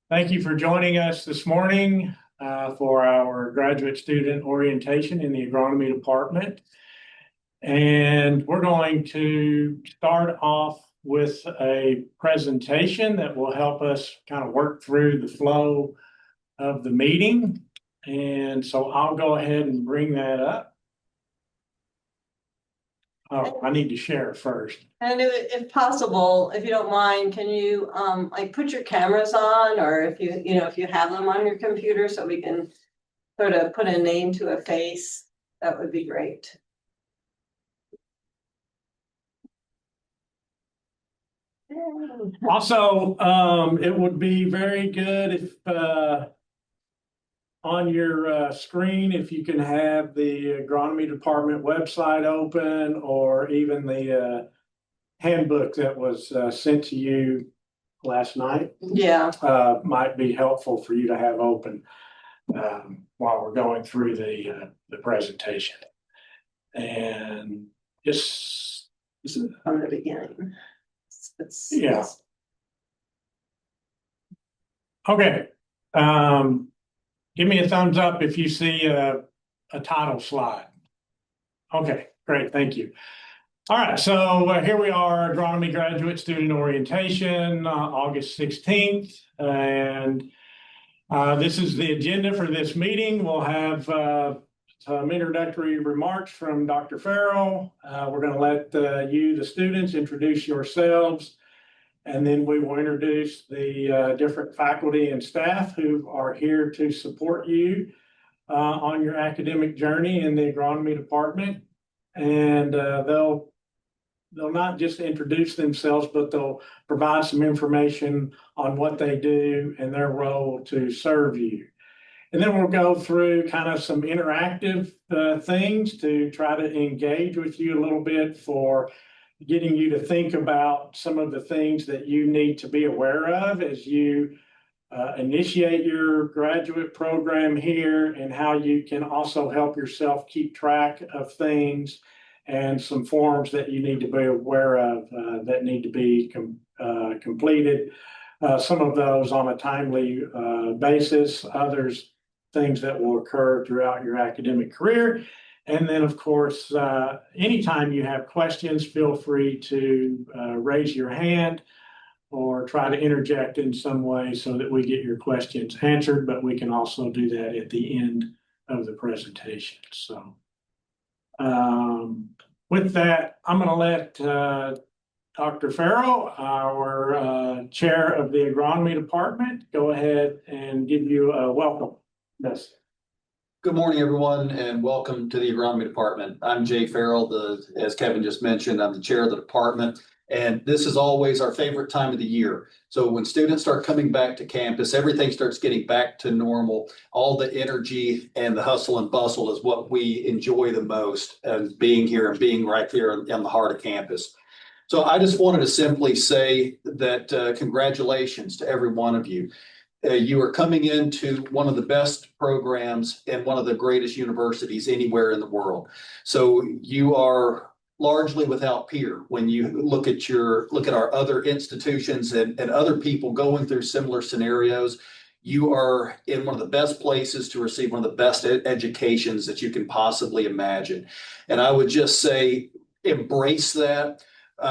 Thank you for joining us this morning for our graduate student orientation in the agronomy department. And we're going to start off with a presentation that will help us kind of work through the flow of the meeting. And so I'll go ahead and bring that up. Oh, I need to share first. And if possible, if you don't mind, can you like put your cameras on, or if you have them on your computer, so we can sort of put a name to a face, that would be great. Also, it would be very good if on your screen, if you can have the agronomy department website open, or even the handbook that was sent to you last night. Yeah. Might be helpful for you to have open while we're going through the presentation. And just From the beginning. Yeah. Okay. Give me a thumbs up if you see a title slide. Okay, great, thank you. All right, so here we are, agronomy graduate student orientation, August 16th. And this is the agenda for this meeting. We'll have some introductory remarks from Dr. Farrell. We're going to let you, the students, introduce yourselves. And then we will introduce the different faculty and staff who are here to support you on your academic journey in the agronomy department. And they'll not just introduce themselves, but they'll provide some information on what they do and their role to serve you. And then we'll go through kind of some interactive things to try to engage with you a little bit, for getting you to think about some of the things that you need to be aware of as you initiate your graduate program here, and how you can also help yourself keep track of things, and some forms that you need to be aware of that need to be completed. Some of those on a timely basis, others things that will occur throughout your academic career. And then, of course, anytime you have questions, feel free to raise your hand or try to interject in some way so that we get your questions answered, but we can also do that at the end of the presentation. So with that, I'm going to let Dr. Farrell, our chair of the agronomy department, go ahead and give you a welcome message. Good morning, everyone, and welcome to the agronomy department. I'm Jay Farrell. As Kevin just mentioned, I'm the chair of the department, and this is always our favorite time of the year. So when students start coming back to campus, everything starts getting back to normal. All the energy and the hustle and bustle is what we enjoy the most, and being here and being right there in the heart of campus. So I just wanted to simply say that congratulations to every one of you. You are coming into one of the best programs and one of the greatest universities anywhere in the world. So you are largely without peer when you look at our other institutions and other people going through similar scenarios. You are in one of the best places to receive one of the best educations that you can possibly imagine. And I would just say, embrace that.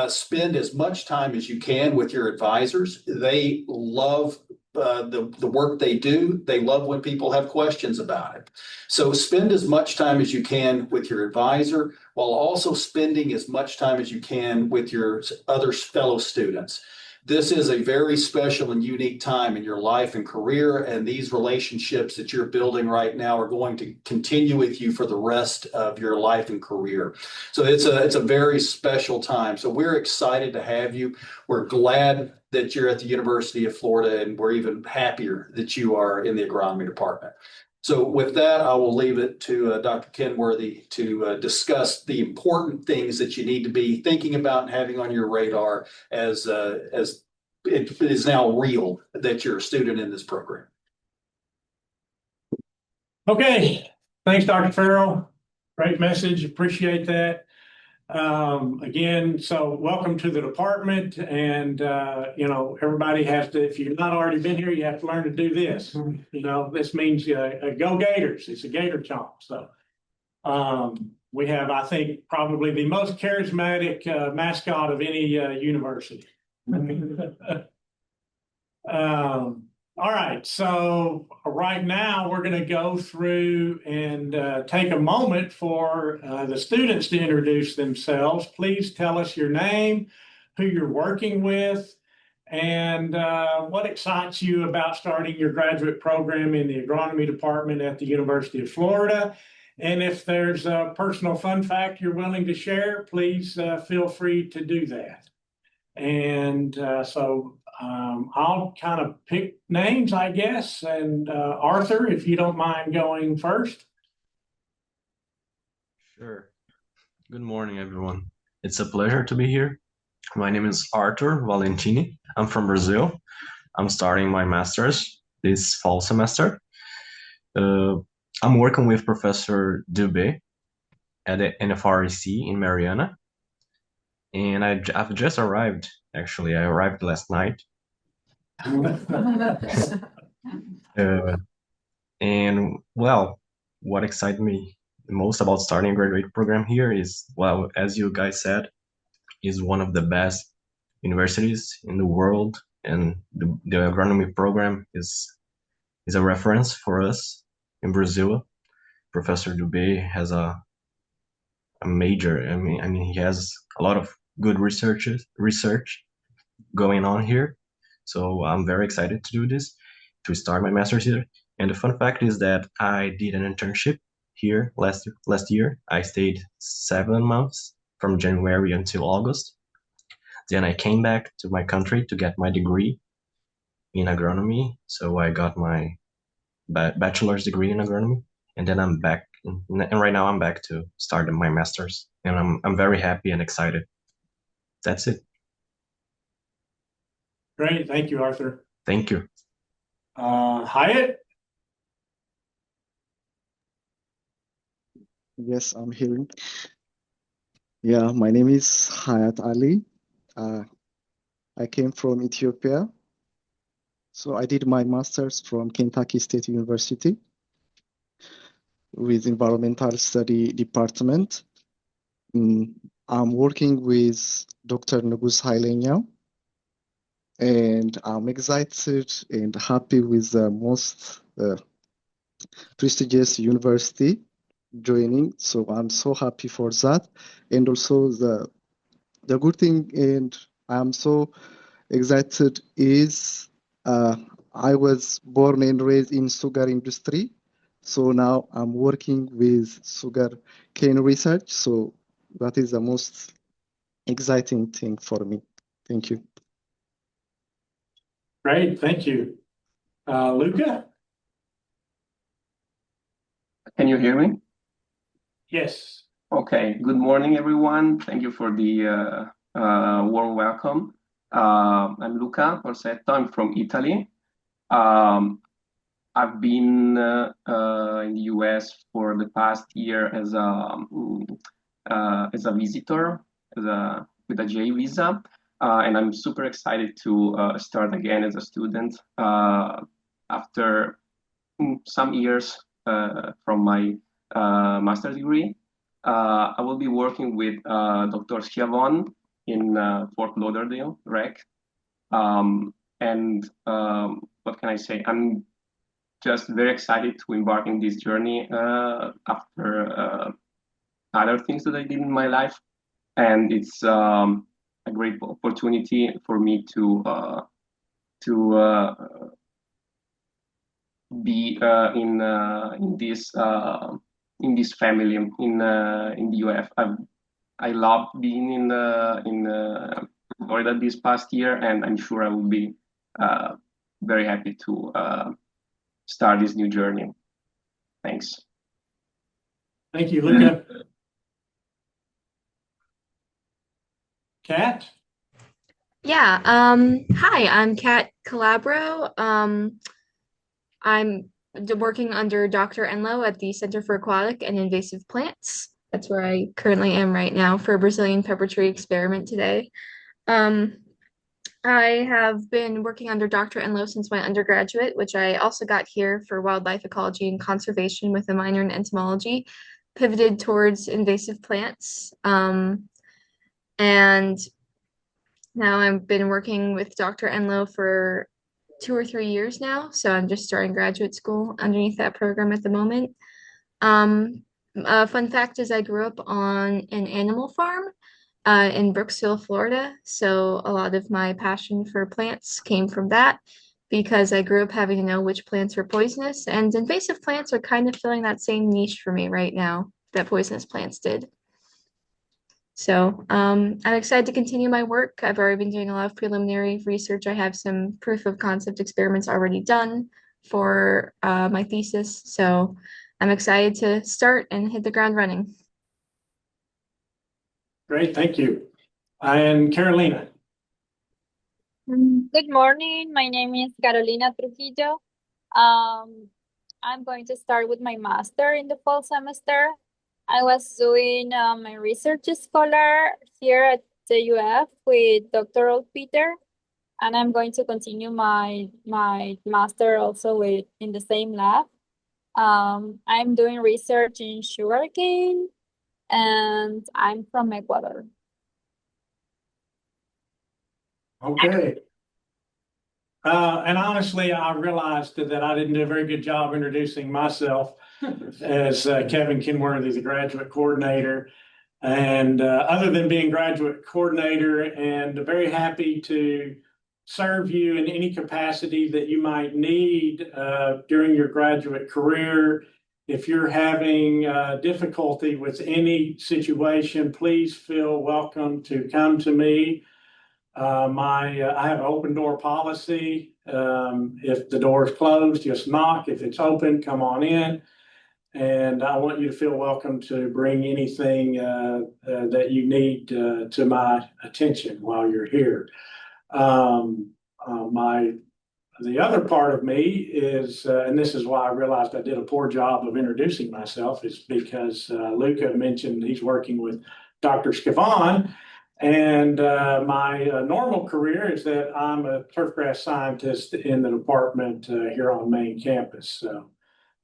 Spend as much time as you can with your advisors. They love the work they do. They love when people have questions about it. So spend as much time as you can with your advisor, while also spending as much time as you can with your other fellow students. This is a very special and unique time in your life and career, and these relationships that you're building right now are going to continue with you for the rest of your life and career. So it's a very special time. So we're excited to have you. We're glad that you're at the University of Florida, and we're even happier that you are in the agronomy department. So with that, I will leave it to Dr. Kenworthy to discuss the important things that you need to be thinking about and having on your radar as it is now real that you're a student in this program. Okay, thanks, Dr. Farrell. Great message, appreciate that. Again, so welcome to the department, and everybody has to, if you've not already been here, you have to learn to do this. This means go Gators. It's a Gator chomp. So we have, I think, probably the most charismatic mascot of any university. All right, so right now we're going to go through and take a moment for the students to introduce themselves. Please tell us your name, who you're working with, and what excites you about starting your graduate program in the agronomy department at the University of Florida. And if there's a personal fun fact you're willing to share, please feel free to do that. And I'll kind of pick names, I guess. And Arthur, if you don't mind going first. Sure. Good morning, everyone. It's a pleasure to be here. My name is Arthur Valentini. I'm from Brazil. I'm starting my master's this fall semester. I'm working with Professor Dubé at the NFREC in Mariana. And I've just arrived. Actually, I arrived last night. And well, what excites me the most about starting a graduate program here is, well, as you guys said, is one of the best universities in the world, and the agronomy program is a reference for us in Brazil. Professor Dubé has a major, I mean, he has a lot of good research going on here. So I'm very excited to do this, to start my master's here. And the fun fact is that I did an internship here last year. I stayed 7 months from January until August. Then I came back to my country to get my degree in agronomy. So I got my bachelor's degree in agronomy, and then I'm back. And right now I'm back to start my master's, and I'm very happy and excited. That's it. Great, thank you, Arthur. Thank you. Hyatt. Yes, I'm here. Yeah, my name is Hayat Ali. I came from Ethiopia. So I did my master's from Kentucky State University with Environmental Study Department. I'm working with Dr. Nugus Hailenya, and I'm excited and happy with the most prestigious university joining. So I'm so happy for that. And also the good thing, and I'm so excited, is I was born and raised in sugar industry. So now I'm working with sugar cane research. So that is the most exciting thing for me. Thank you. Great, thank you. Luca? Can you hear me? Yes. Okay, good morning, everyone. Thank you for the warm welcome. I'm Luca Orsetto. I'm from Italy. I've been in the US for the past year as a visitor, with a J visa, and I'm super excited to start again as a student after some years from my master's degree. I will be working with Dr. Schiavon in Fort Lauderdale, REC. What can I say? I'm just very excited to embark in this journey after other things that I did in my life. And it's a great opportunity for me to be in this family in the UF. I love being in Florida this past year, and I'm sure I will be very happy to start this new journey. Thanks. Thank you, Luca. Kat? Yeah, hi, I'm Kat Calabro. I'm working under Dr. Enlow at the Center for Aquatic and Invasive Plants, That's where I currently am right now for a Brazilian pepper tree experiment today. Um, I have been working under Dr. Enlow since my undergraduate, which I also got here for wildlife ecology and conservation with a minor in entomology, pivoted towards invasive plants. And now I've been working with Dr. Enlow for 2 or 3 years now, so I'm just starting graduate school underneath that program at the moment. A fun fact is I grew up on an animal farm in Brooksville, Florida. So a lot of my passion for plants came from that because I grew up having to know which plants were poisonous, and invasive plants are kind of filling that same niche for me right now that poisonous plants did. So I'm excited to continue my work. I've already been doing a lot of preliminary research. I have some proof of concept experiments already done for my thesis. So I'm excited to start and hit the ground running. Great, thank you. And Carolina. Good morning. My name is Carolina Trujillo. I'm going to start with my master in the fall semester. I was doing my research scholar here at the UF with Dr. Peter, and I'm going to continue my master also with in the same lab. I'm doing research in sugarcane, and I'm from Ecuador. Okay. And honestly, I realized that I didn't do a very good job introducing myself as Kevin Kenworthy, the graduate coordinator. And other than being graduate coordinator, and very happy to serve you in any capacity that you might need during your graduate career. If you're having difficulty with any situation, please feel welcome to come to me. I have an open door policy. If the door is closed, just knock. If it's open, come on in. And I want you to feel welcome to bring anything that you need to my attention while you're here. The other part of me is, and this is why I realized I did a poor job of introducing myself, is because Luca mentioned he's working with Dr. Scavon. And my normal career is that I'm a turfgrass scientist in the department here on main campus. So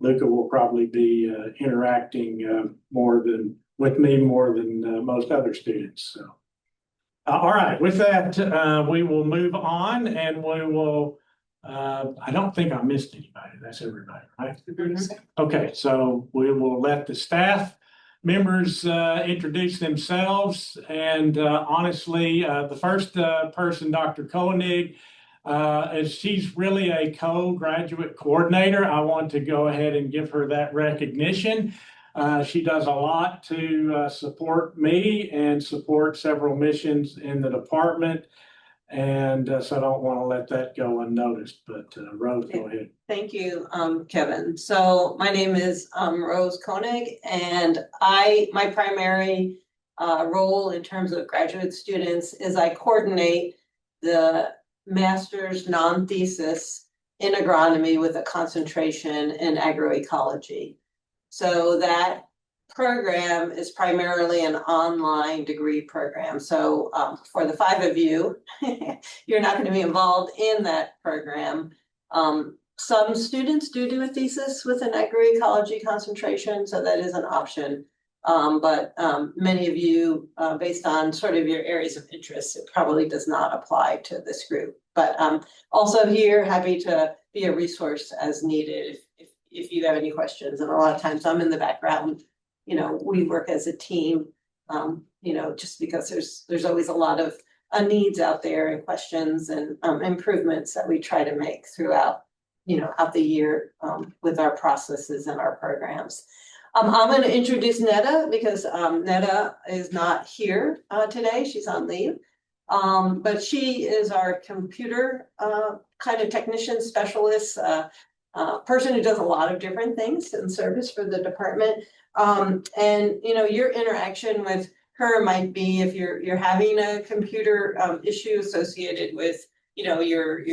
Luca will probably be interacting with me more than most other students. So, all right, with that, we will move on, and we will. I don't think I missed anybody. That's everybody, right? Okay, so we will let the staff members introduce themselves. And honestly, the first person, Dr. Koenig, as she's really a co-graduate coordinator, I want to go ahead and give her that recognition. She does a lot to support me and support several missions in the department. And so I don't want to let that go unnoticed, but Rose, go ahead. Thank you, Kevin. So my name is Rose Koenig, and my primary role in terms of graduate students is I coordinate the master's non-thesis in agronomy with a concentration in agroecology. So that program is primarily an online degree program. So for the 5 of you, you're not going to be involved in that program. Some students do a thesis with an agroecology concentration, so that is an option. But many of you, based on sort of your areas of interest, it probably does not apply to this group. But also here, happy to be a resource as needed if you have any questions. And a lot of times I'm in the background. You know, we work as a team, you know, just because there's always a lot of needs out there and questions and improvements that we try to make throughout, out the year with our processes and our programs. I'm going to introduce Netta because Netta is not here today. She's on leave. But she is our computer kind of technician specialist, person who does a lot of different things in service for the department. And your interaction with her might be if you're having a computer issue associated with your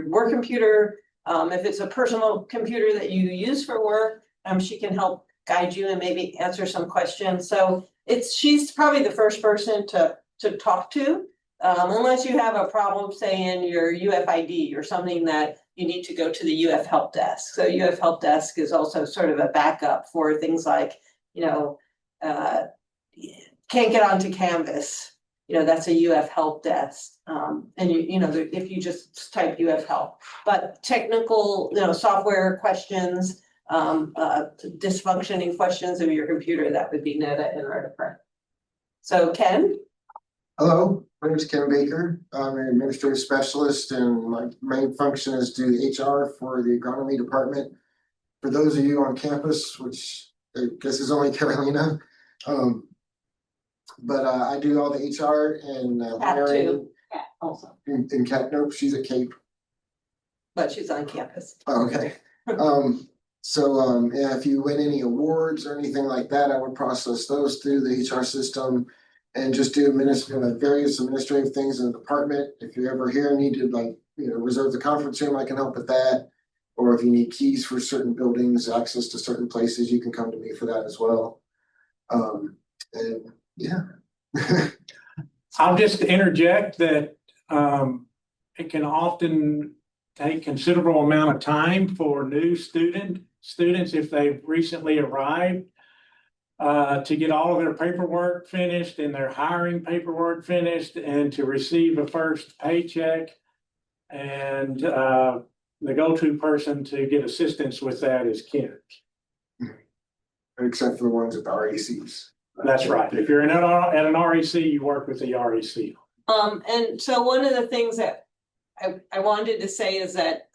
work computer. If it's a personal computer that you use for work, she can help guide you and maybe answer some questions. So she's probably the first person to talk to. Unless you have a problem saying your UFID or something that you need to go to the UF help desk. So UF help desk is also sort of a backup for things like, can't get onto Canvas. That's a UF help desk. And if you just type UF help, but technical, software questions, dysfunctioning questions of your computer, that would be Netta in our department. So Ken? Hello, my name is Ken Baker. I'm an administrative specialist and my main function is do HR for the agronomy department. For those of you on campus, which I guess is only Carolina, but I do all the HR and hiring. Kat also, And Kat, nope, she's at Cape. but she's on campus. Oh, okay. Yeah, if you win any awards or anything like that, I would process those through the HR system and just do various administrative things in the department. If you're ever here and need to reserve the conference room, I can help with that. Or if you need keys for certain buildings, access to certain places, you can come to me for that as well. And yeah. I'll just interject that it can often take considerable amount of time for new students if they've recently arrived to get all of their paperwork finished and their hiring paperwork finished and to receive a first paycheck. And the go-to person to get assistance with that is Ken. Except for the ones at the RECs. That's right. If you're at an REC, you work with the REC. And so one of the things that I wanted to say is that,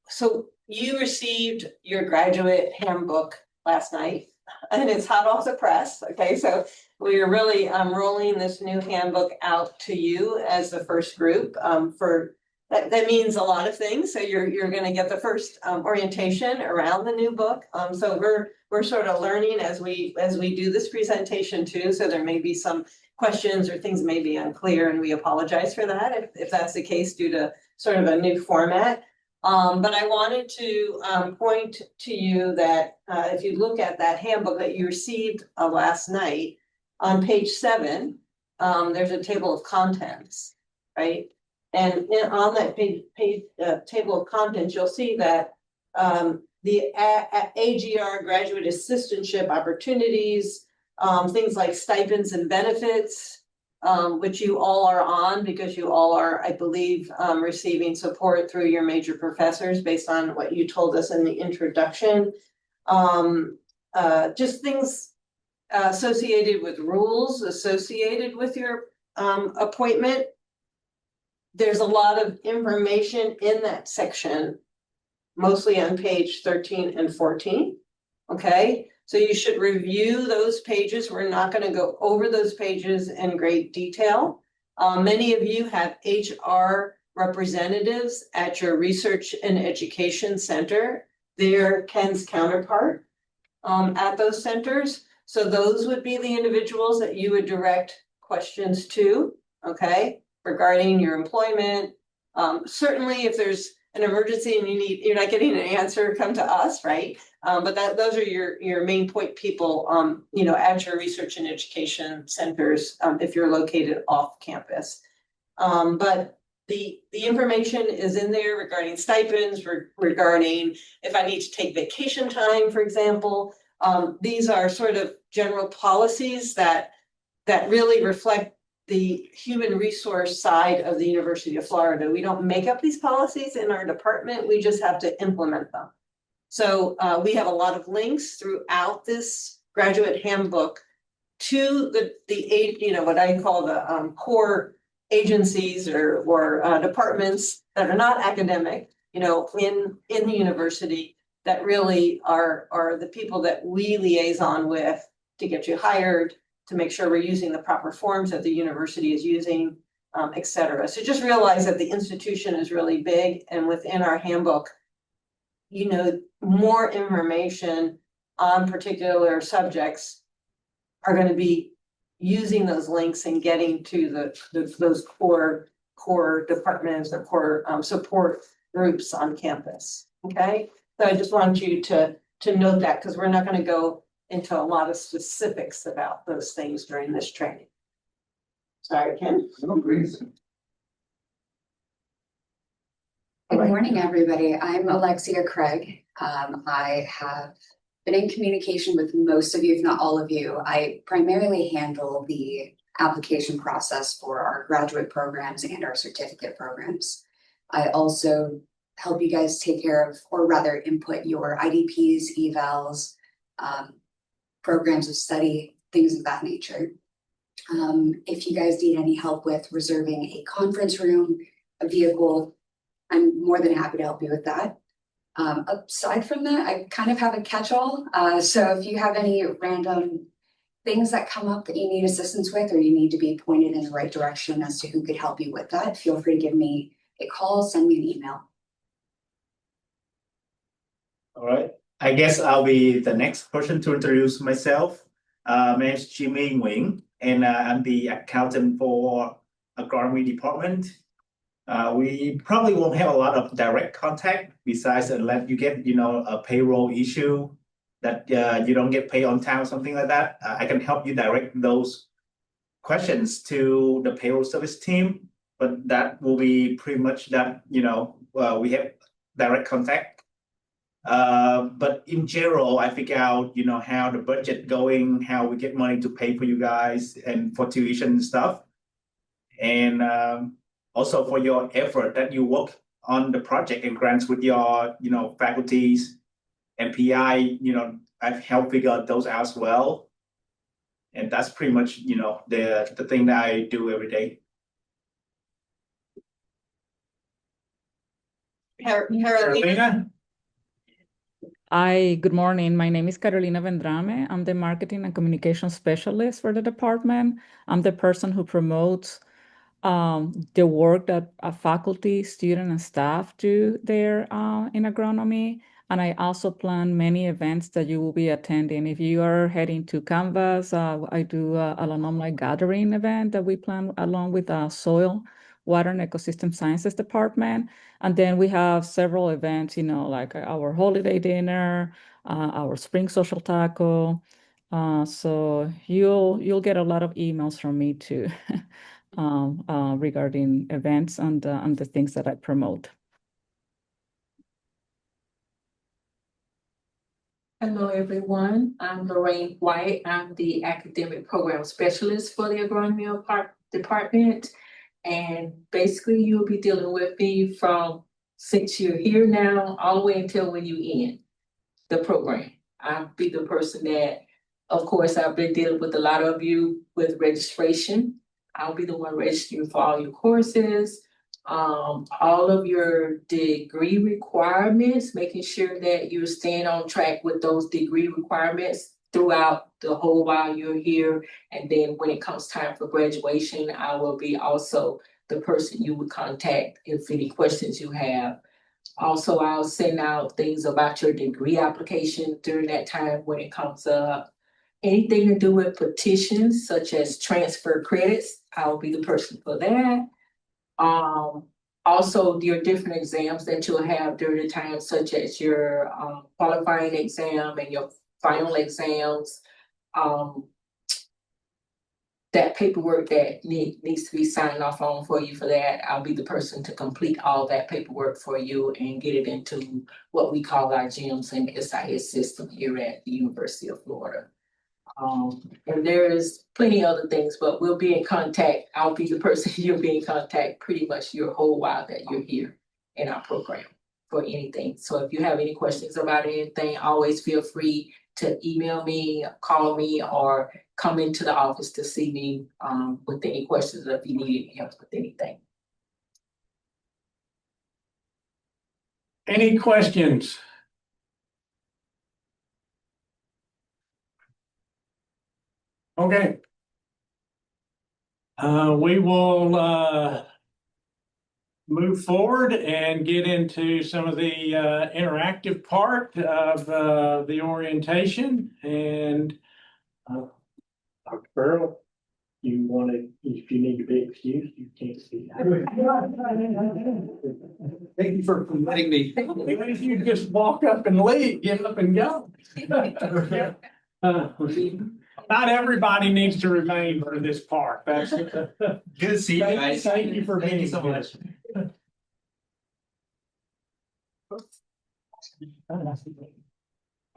so you received your graduate handbook last night and it's hot off the press. Okay, so we are really rolling this new handbook out to you as the first group for that means a lot of things. So you're going to get the first orientation around the new book. So we're sort of learning as we do this presentation too. So there may be some questions or things may be unclear, and we apologize for that if that's the case due to sort of a new format. But I wanted to point to you that if you look at that handbook that you received last night, on page 7, there's a table of contents, right? And on that table of contents, you'll see that the AGR graduate assistantship opportunities, things like stipends and benefits, which you all are on because you all are, I believe, receiving support through your major professors based on what you told us in the introduction. Just things associated with rules associated with your appointment. There's a lot of information in that section, mostly on page 13 and 14. Okay, so you should review those pages. We're not going to go over those pages in great detail. Many of you have HR representatives at your research and education center. They're Ken's counterpart at those centers. So those would be the individuals that you would direct questions to, okay, regarding your employment. Certainly if there's an emergency and you're not getting an answer, come to us, right? But those are your main point people, at your research and education centers, if you're located off campus. But the information is in there regarding stipends, regarding if I need to take vacation time, for example. These are sort of general policies that really reflect the human resource side of the University of Florida. We don't make up these policies in our department. We just have to implement them. So we have a lot of links throughout this graduate handbook to the what I call the core agencies or departments that are not academic, in the university that really are the people that we liaison with to get you hired, to make sure we're using the proper forms that the university is using, et cetera. So just realize that the institution is really big, and within our handbook, more information on particular subjects are going to be using those links and getting to those core departments or core support groups on campus. Okay, so I just want you to note that, because we're not going to go into a lot of specifics about those things during this training. Sorry, Ken. Good morning, everybody. I'm Alexia Craig. I have been in communication with most of you, if not all of you. I primarily handle the application process for our graduate programs and our certificate programs. I also help you guys take care of, or rather input your IDPs, evals, programs of study, things of that nature. If you guys need any help with reserving a conference room, a vehicle, I'm more than happy to help you with that. Aside from that, I kind of have a catch-all. So if you have any random things that come up that you need assistance with, or you need to be pointed in the right direction as to who could help you with that, feel free to give me a call, send me an email. All right. I guess I'll be the next person to introduce myself. My name is Jimmy Nguyen, and I'm the accountant for agronomy department. We probably won't have a lot of direct contact besides unless you get, a payroll issue that you don't get paid on time or something like that. I can help you direct those questions to the payroll service team, but that will be pretty much that, we have direct contact. But in general, I figure out, how the budget going, how we get money to pay for you guys and for tuition and stuff. And also for your effort that you work on the project and grants with your, faculties and PI, I've helped figure out those out as well. And that's pretty much, the thing that I do every day. Carolina? Hi, good morning. My name is Carolina Vendrame. I'm the marketing and communication specialist for the department. I'm the person who promotes the work that faculty, student, and staff do there in agronomy. And I also plan many events that you will be attending. If you are heading to Canvas, I do an alumni gathering event that we plan along with soil, water, and ecosystem sciences department. And then we have several events, like our holiday dinner, our spring social taco. So you'll get a lot of emails from me too. Regarding events and the things that I promote. Hello, everyone. I'm Lorraine White. I'm the academic program specialist for the agronomy department. And basically, you'll be dealing with me since you're here now, all the way until when you end the program. I'll be the person that, of course, I've been dealing with a lot of you with registration. I'll be the one registering for all your courses, all of your degree requirements, making sure that you're staying on track with those degree requirements throughout the whole while you're here. And then when it comes time for graduation, I will be also the person you would contact if any questions you have. Also, I'll send out things about your degree application during that time when it comes up. Anything to do with petitions, such as transfer credits, I'll be the person for that. Also, your different exams that you'll have during the time, such as your qualifying exam and your final exams. That paperwork that needs to be signed off on for you for that, I'll be the person to complete all that paperwork for you and get it into what we call our GEMS and SIS system here at the University of Florida. And there's plenty other things, but we'll be in contact. I'll be the person you'll be in contact pretty much your whole while that you're here in our program for anything. So if you have any questions about anything, always feel free to email me, call me, or come into the office to see me with any questions or if you need any help with anything. Any questions? Okay. We will move forward and get into some of the interactive part of the orientation. And Dr. Farrell, you want to, if you need to be excused, you can't see. Thank you for letting me. If you just walk up and leave, get up and go. Not everybody needs to remain for this part. That's Good to see you guys. Thank you for Thank being you so here. much.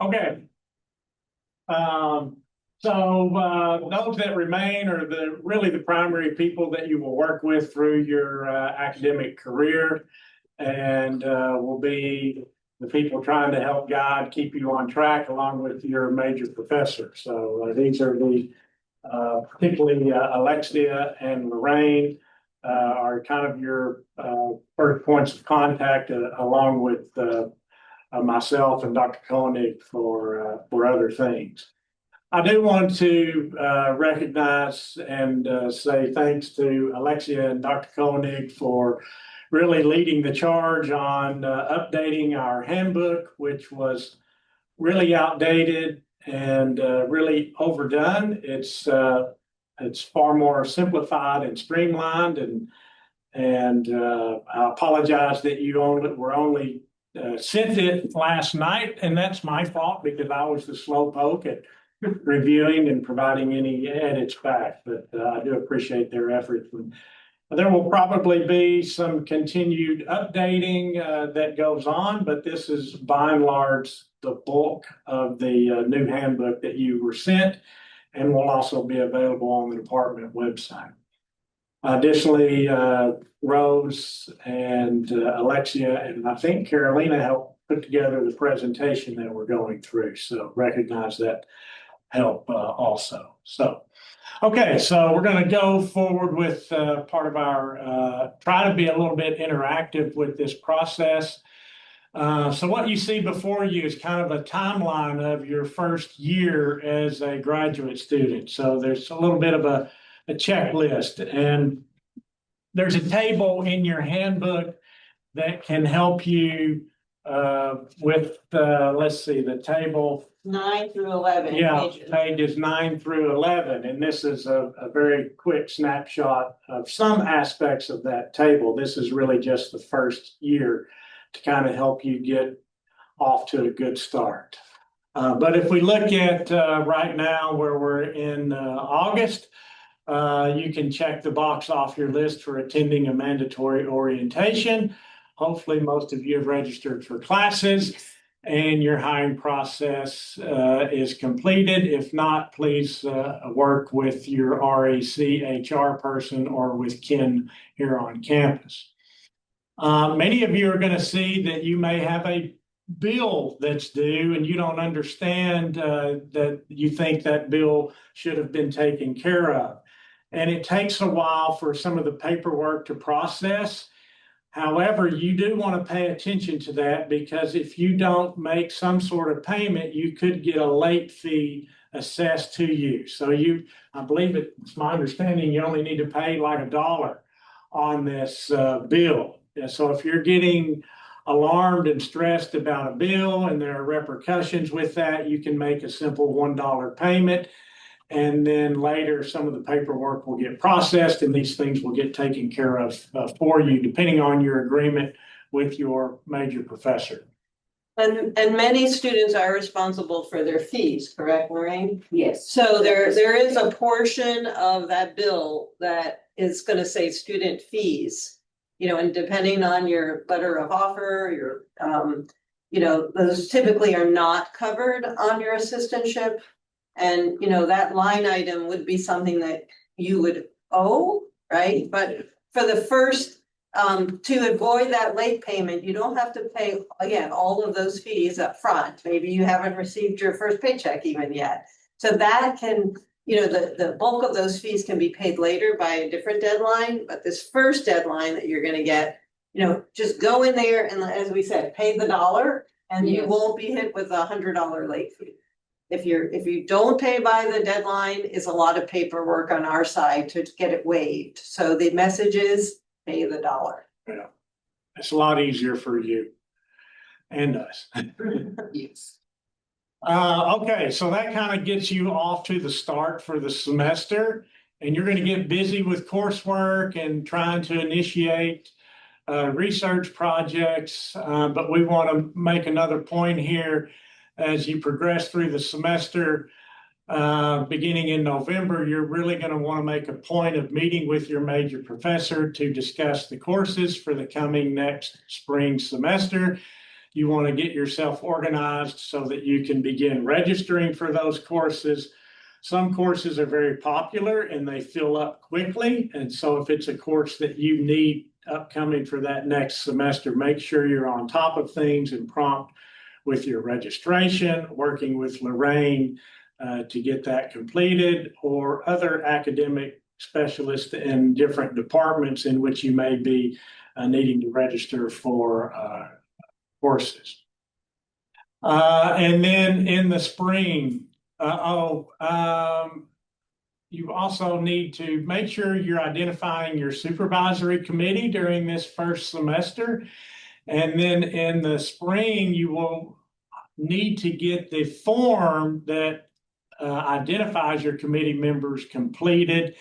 Okay. Those that remain are really the primary people that you will work with through your academic career, and will be the people trying to help guide, keep you on track along with your major professor. So these are the particularly Alexia and Lorraine are kind of your first points of contact along with myself and Dr. Koenig for other things. I do want to recognize and say thanks to Alexia and Dr. Koenig for really leading the charge on updating our handbook, which was really outdated and really overdone. It's far more simplified and streamlined, and I apologize that you were only sent it last night, and that's my fault because I was the slow poke at reviewing and providing any edits back. But I do appreciate their efforts. And there will probably be some continued updating that goes on, but this is by and large the bulk of the new handbook that you were sent, and will also be available on the department website. Additionally, Rose and Alexia and I think Carolina helped put together the presentation that we're going through. So recognize that help also. So, okay, so we're going to go forward with part of our, try to be a little bit interactive with this process. So what you see before you is kind of a timeline of your first year as a graduate student. So there's a little bit of a checklist, and there's a table in your handbook that can help you with, let's see, the table 9 through 11 yeah, pages. pages 9 through 11. And this is a very quick snapshot of some aspects of that table. This is really just the first year to kind of help you get off to a good start. But if we look at right now where we're in August, you can check the box off your list for attending a mandatory orientation. Hopefully most of you have registered for classes and your hiring process is completed. If not, please work with your RAC HR person or with Ken here on campus. Many of you are going to see that you may have a bill that's due and you don't understand that you think that bill should have been taken care of. And it takes a while for some of the paperwork to process. However, you do want to pay attention to that, because if you don't make some sort of payment, you could get a late fee assessed to you. So I believe it's my understanding you only need to pay like $1 on this bill. And so if you're getting alarmed and stressed about a bill and there are repercussions with that, you can make a simple $1 payment. And then later, some of the paperwork will get processed and these things will get taken care of for you, depending on your agreement with your major professor. And many students are responsible for their fees, correct, Lorraine? Yes. So there is a portion of that bill that is going to say student fees, and depending on your letter of offer, those typically are not covered on your assistantship. And, that line item would be something that you would owe, right? But for the first, to avoid that late payment, you don't have to pay, again, all of those fees up front. Maybe you haven't received your first paycheck even yet. So that can, the bulk of those fees can be paid later by a different deadline. But this first deadline that you're going to get, just go in there and, as we said, pay the $1 and you won't be hit with a $100 late fee. If you don't pay by the deadline, is a lot of paperwork on our side to get it waived. So the message is pay the $1. Yeah, it's a lot easier for you and us. Yes. Okay, so that kind of gets you off to the start for the semester, and you're going to get busy with coursework and trying to initiate research projects. But we want to make another point here. As you progress through the semester, beginning in November, you're really going to want to make a point of meeting with your major professor to discuss the courses for the coming next spring semester. You want to get yourself organized so that you can begin registering for those courses. Some courses are very popular and they fill up quickly. And so if it's a course that you need upcoming for that next semester, make sure you're on top of things and prompt with your registration, working with Lorraine to get that completed, or other academic specialists in different departments in which you may be needing to register for courses. And then in the spring, you also need to make sure you're identifying your supervisory committee during this first semester. And then in the spring, you will need to get the form that identifies your committee members completed.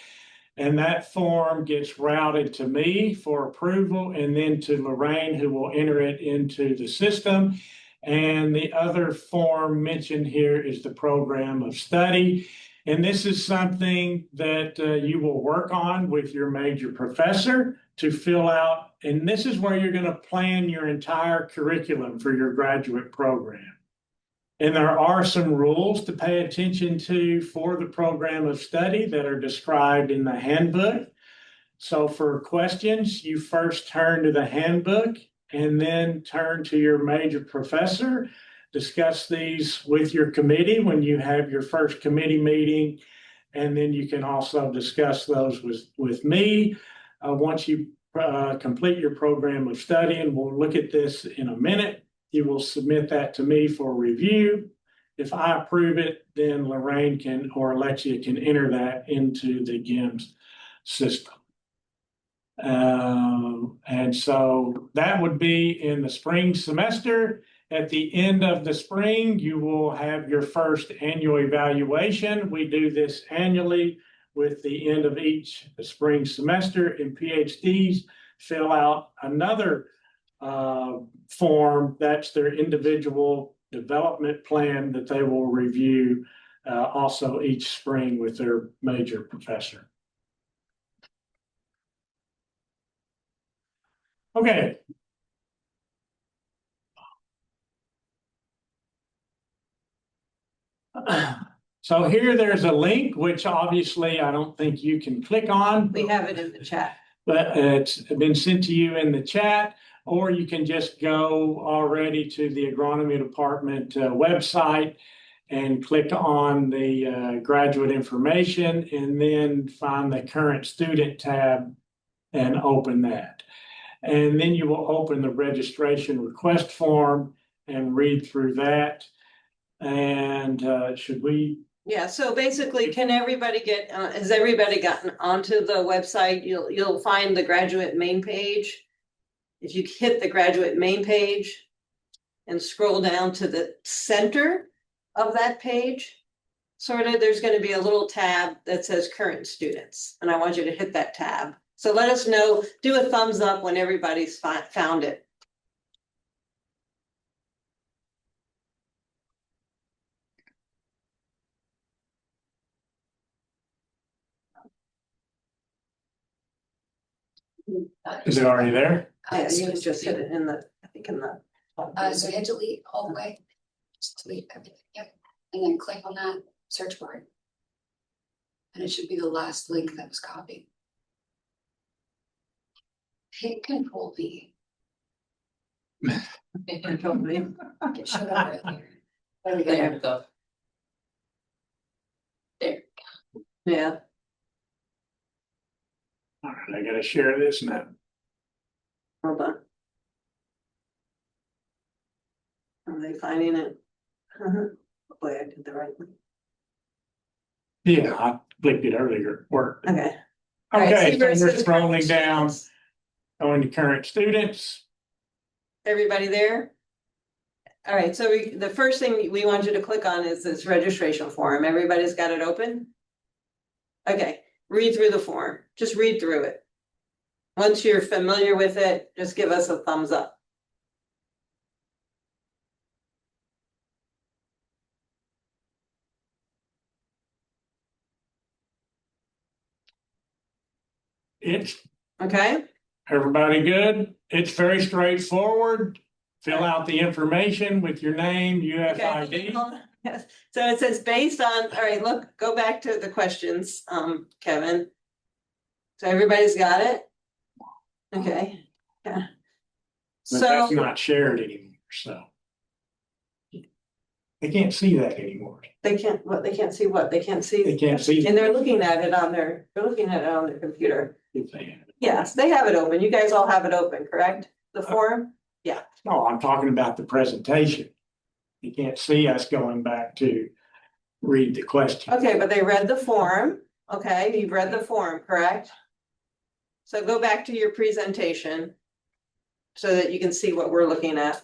And that form gets routed to me for approval and then to Lorraine, who will enter it into the system. And the other form mentioned here is the program of study. And this is something that you will work on with your major professor to fill out. And this is where you're going to plan your entire curriculum for your graduate program. And there are some rules to pay attention to for the program of study that are described in the handbook. So for questions, you first turn to the handbook and then turn to your major professor. Discuss these with your committee when you have your first committee meeting. And then you can also discuss those with me. Once you complete your program of study, and we'll look at this in a minute, you will submit that to me for review. If I approve it, then Lorraine can, or Alexia can enter that into the GIMS system. And so that would be in the spring semester. At the end of the spring, you will have your first annual evaluation. We do this annually with the end of each spring semester, and PhDs fill out another form. That's their individual development plan that they will review also each spring with their major professor. Okay. So here there's a link, which obviously I don't think you can click on. We have it in the chat. But it's been sent to you in the chat, or you can just go already to the agronomy department website and click on the graduate information and then find the current student tab and open that. And then you will open the registration request form and read through that. And should we? Yeah, so basically, can everybody get, has everybody gotten onto the website? You'll find the graduate main page. If you hit the graduate main page and scroll down to the center of that page, sort of, there's going to be a little tab that says current students. And I want you to hit that tab. So let us know, do a thumbs up when everybody's found it. Is it already there? Yeah, you just hit it in the, I think in the. So hit delete all the way. Just delete everything, yep. And then click on that search bar. And it should be the last link that was copied. Hit Control V. Control V. It showed up earlier. There we go. There. Yeah. All right, I gotta share this now. Hold on. Are they finding it? Hopefully I did the right one. Yeah, I clicked it earlier. Worked. Okay. All right, Okay, see so where it we're says scrolling current down, students? going to current students. Everybody there? All right, so the first thing we want you to click on is this registration form. Everybody's got it open? Okay, read through the form. Just read through it. Once you're familiar with it, just give us a thumbs up. It's, Okay, everybody good? It's very straightforward. Fill out the information with your name, okay. UFID. hold on. Yes. So it says based on, all right, look, go back to the questions, Kevin. So everybody's got it? Okay, yeah. But that's So not shared anymore, so. They can't see that anymore. they can't, what, they can't see what? They can't see? They can't see. And they're looking at it on their, they're looking at it on their computer. If they have it. Yes, they have it open. You guys all have it open, correct? The form? No, I'm talking about the presentation. You can't see us going back to read the question. Okay, but they read the form. Okay, you've read the form, correct? So go back to your presentation so that you can see what we're looking at.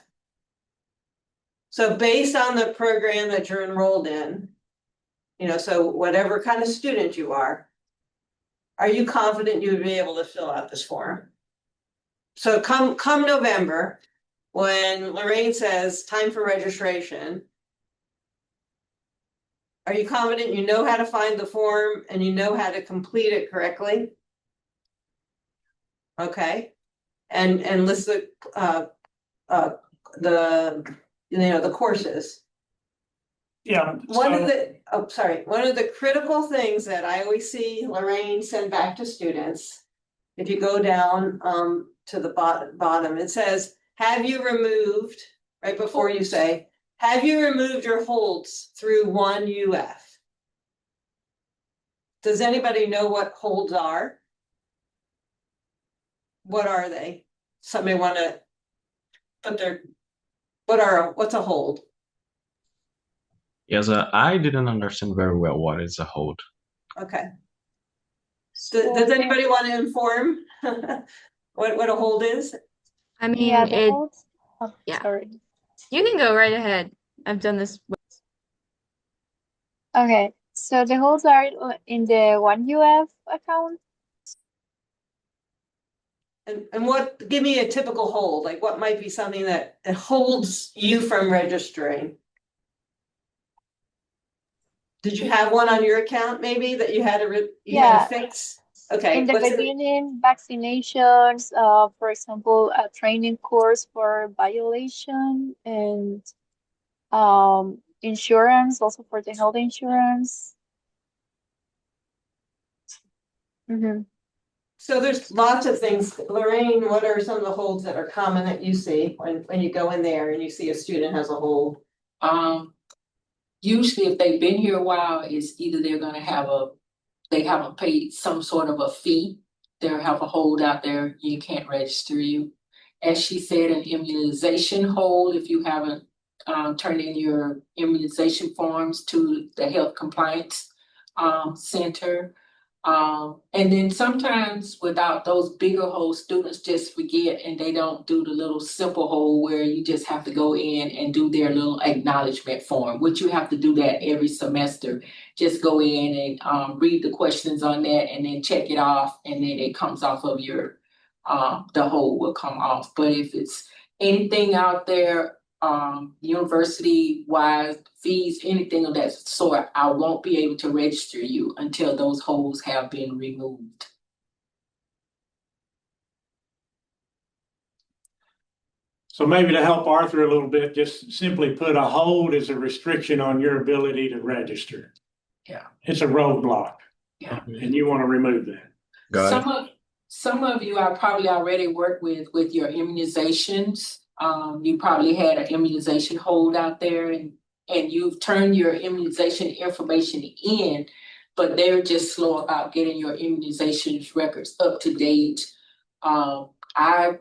So based on the program that you're enrolled in, you know, so whatever kind of student you are you confident you would be able to fill out this form? So come November, when Lorraine says time for registration, are you confident you know how to find the form and you know how to complete it correctly? Okay, and list the the courses. Yeah. One of So, one of the critical things that I always see Lorraine send back to students, if you go down to the bottom, it says, have you removed, right before you say, have you removed your holds through 1UF? Does anybody know what holds are? What are they? Somebody want to put their, what's a hold? Yes, I didn't understand very well what is a hold. Okay. Does anybody want to inform what a hold is? I mean, Yeah, the it, holds. Oh, yeah. sorry. you can go right ahead. I've done this. Okay, so the holds are in the 1UF account. And what, give me a typical hold, like what might be something that holds you from registering? Did you have one on your account maybe that you had to Yeah. fix? Okay, In the what's it? beginning, vaccinations, for example, a training course for violation and insurance, also for the health insurance. Mm-hmm. So there's lots of things. Lorraine, what are some of the holds that are common that you see when you go in there and you see a student has a hold? Usually if they've been here a while, it's either they're gonna have they haven't paid some sort of a fee. They'll have a hold out there, you can't register you. As she said, an immunization hold, if you haven't turned in your immunization forms to the health compliance center. And then sometimes without those bigger holds, students just forget and they don't do the little simple hold where you just have to go in and do their little acknowledgement form, which you have to do that every semester. Just go in and read the questions on that and then check it off, and then it comes off of your the hold will come off. But if it's anything out there, university wise fees, anything of that sort, I won't be able to register you until those holds have been removed. so maybe to help Arthur a little bit, just simply put a hold as a restriction on your ability to register. Yeah. It's a roadblock. Yeah. And you want to remove that. Got it. Some of you I probably already worked with your immunizations. You probably had an immunization hold out there and you've turned your immunization information in, but they're just slow about getting your immunization records up to date. I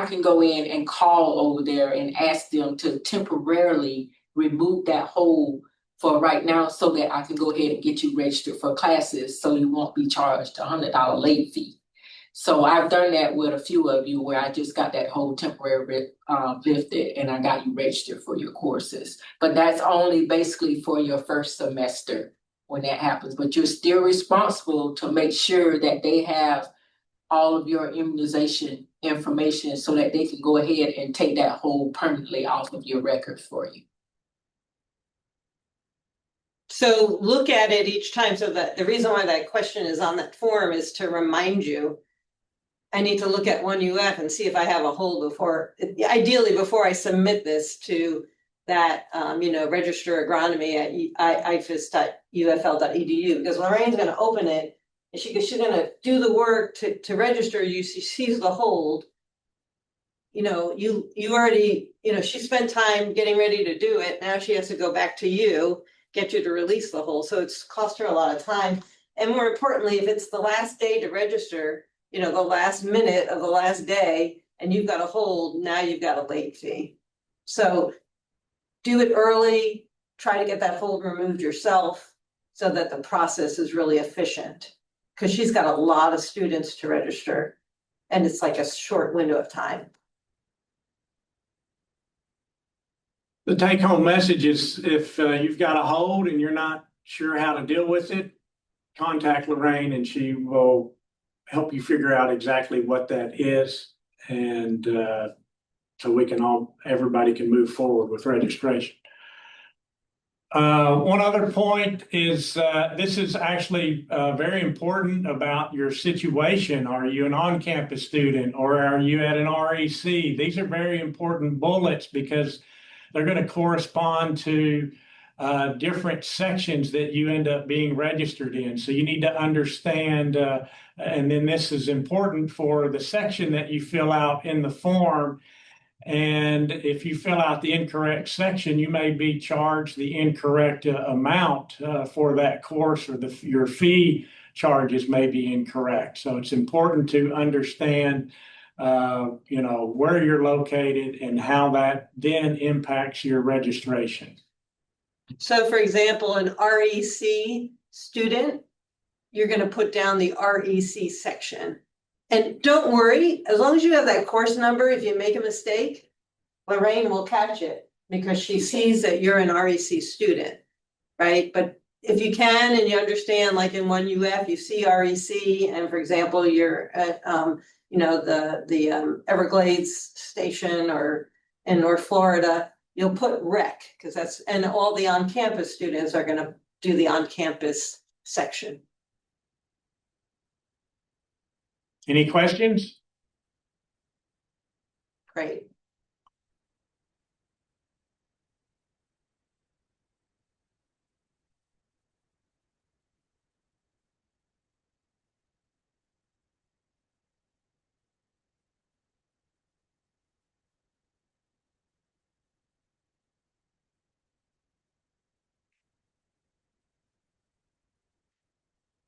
can go in and call over there and ask them to temporarily remove that hold for right now so that I can go ahead and get you registered for classes so you won't be charged $100 late fee. So I've done that with a few of you where I just got that hold temporarily lifted and I got you registered for your courses. But that's only basically for your first semester when that happens. But you're still responsible to make sure that they have all of your immunization information so that they can go ahead and take that hold permanently off of your records for you. So look at it each time. So that the reason why that question is on that form is to remind you. I need to look at 1UF and see if I have a hold before, ideally before I submit this to that, register agronomy at ifas.ufl.edu, because Lorraine's gonna open it. And she's gonna do the work to register you. She sees the hold. You already, she spent time getting ready to do it. Now she has to go back to you, get you to release the hold. So it's cost her a lot of time. And more importantly, if it's the last day to register, the last minute of the last day, and you've got a hold, now you've got a late fee. So do it early, try to get that hold removed yourself so that the process is really efficient. Because she's got a lot of students to register, and it's like a short window of time. The take-home message is if you've got a hold and you're not sure how to deal with it, contact Lorraine and she will help you figure out exactly what that is. And so everybody can move forward with registration. One other point is this is actually very important about your situation. Are you an on-campus student or are you at an REC? These are very important bullets because they're going to correspond to different sections that you end up being registered in. So you need to understand, and then this is important for the section that you fill out in the form. And if you fill out the incorrect section, you may be charged the incorrect amount for that course, or your fee charges may be incorrect. So it's important to understand, where you're located and how that then impacts your registration. So for example, an REC student, you're going to put down the REC section. And don't worry, as long as you have that course number, if you make a mistake, Lorraine will catch it because she sees that you're an REC student, right? But if you can and you understand, like in 1UF, you see REC, and for example, you're at the Everglades station or in North Florida, you'll put rec because and all the on-campus students are going to do the on-campus section. Any questions? Great.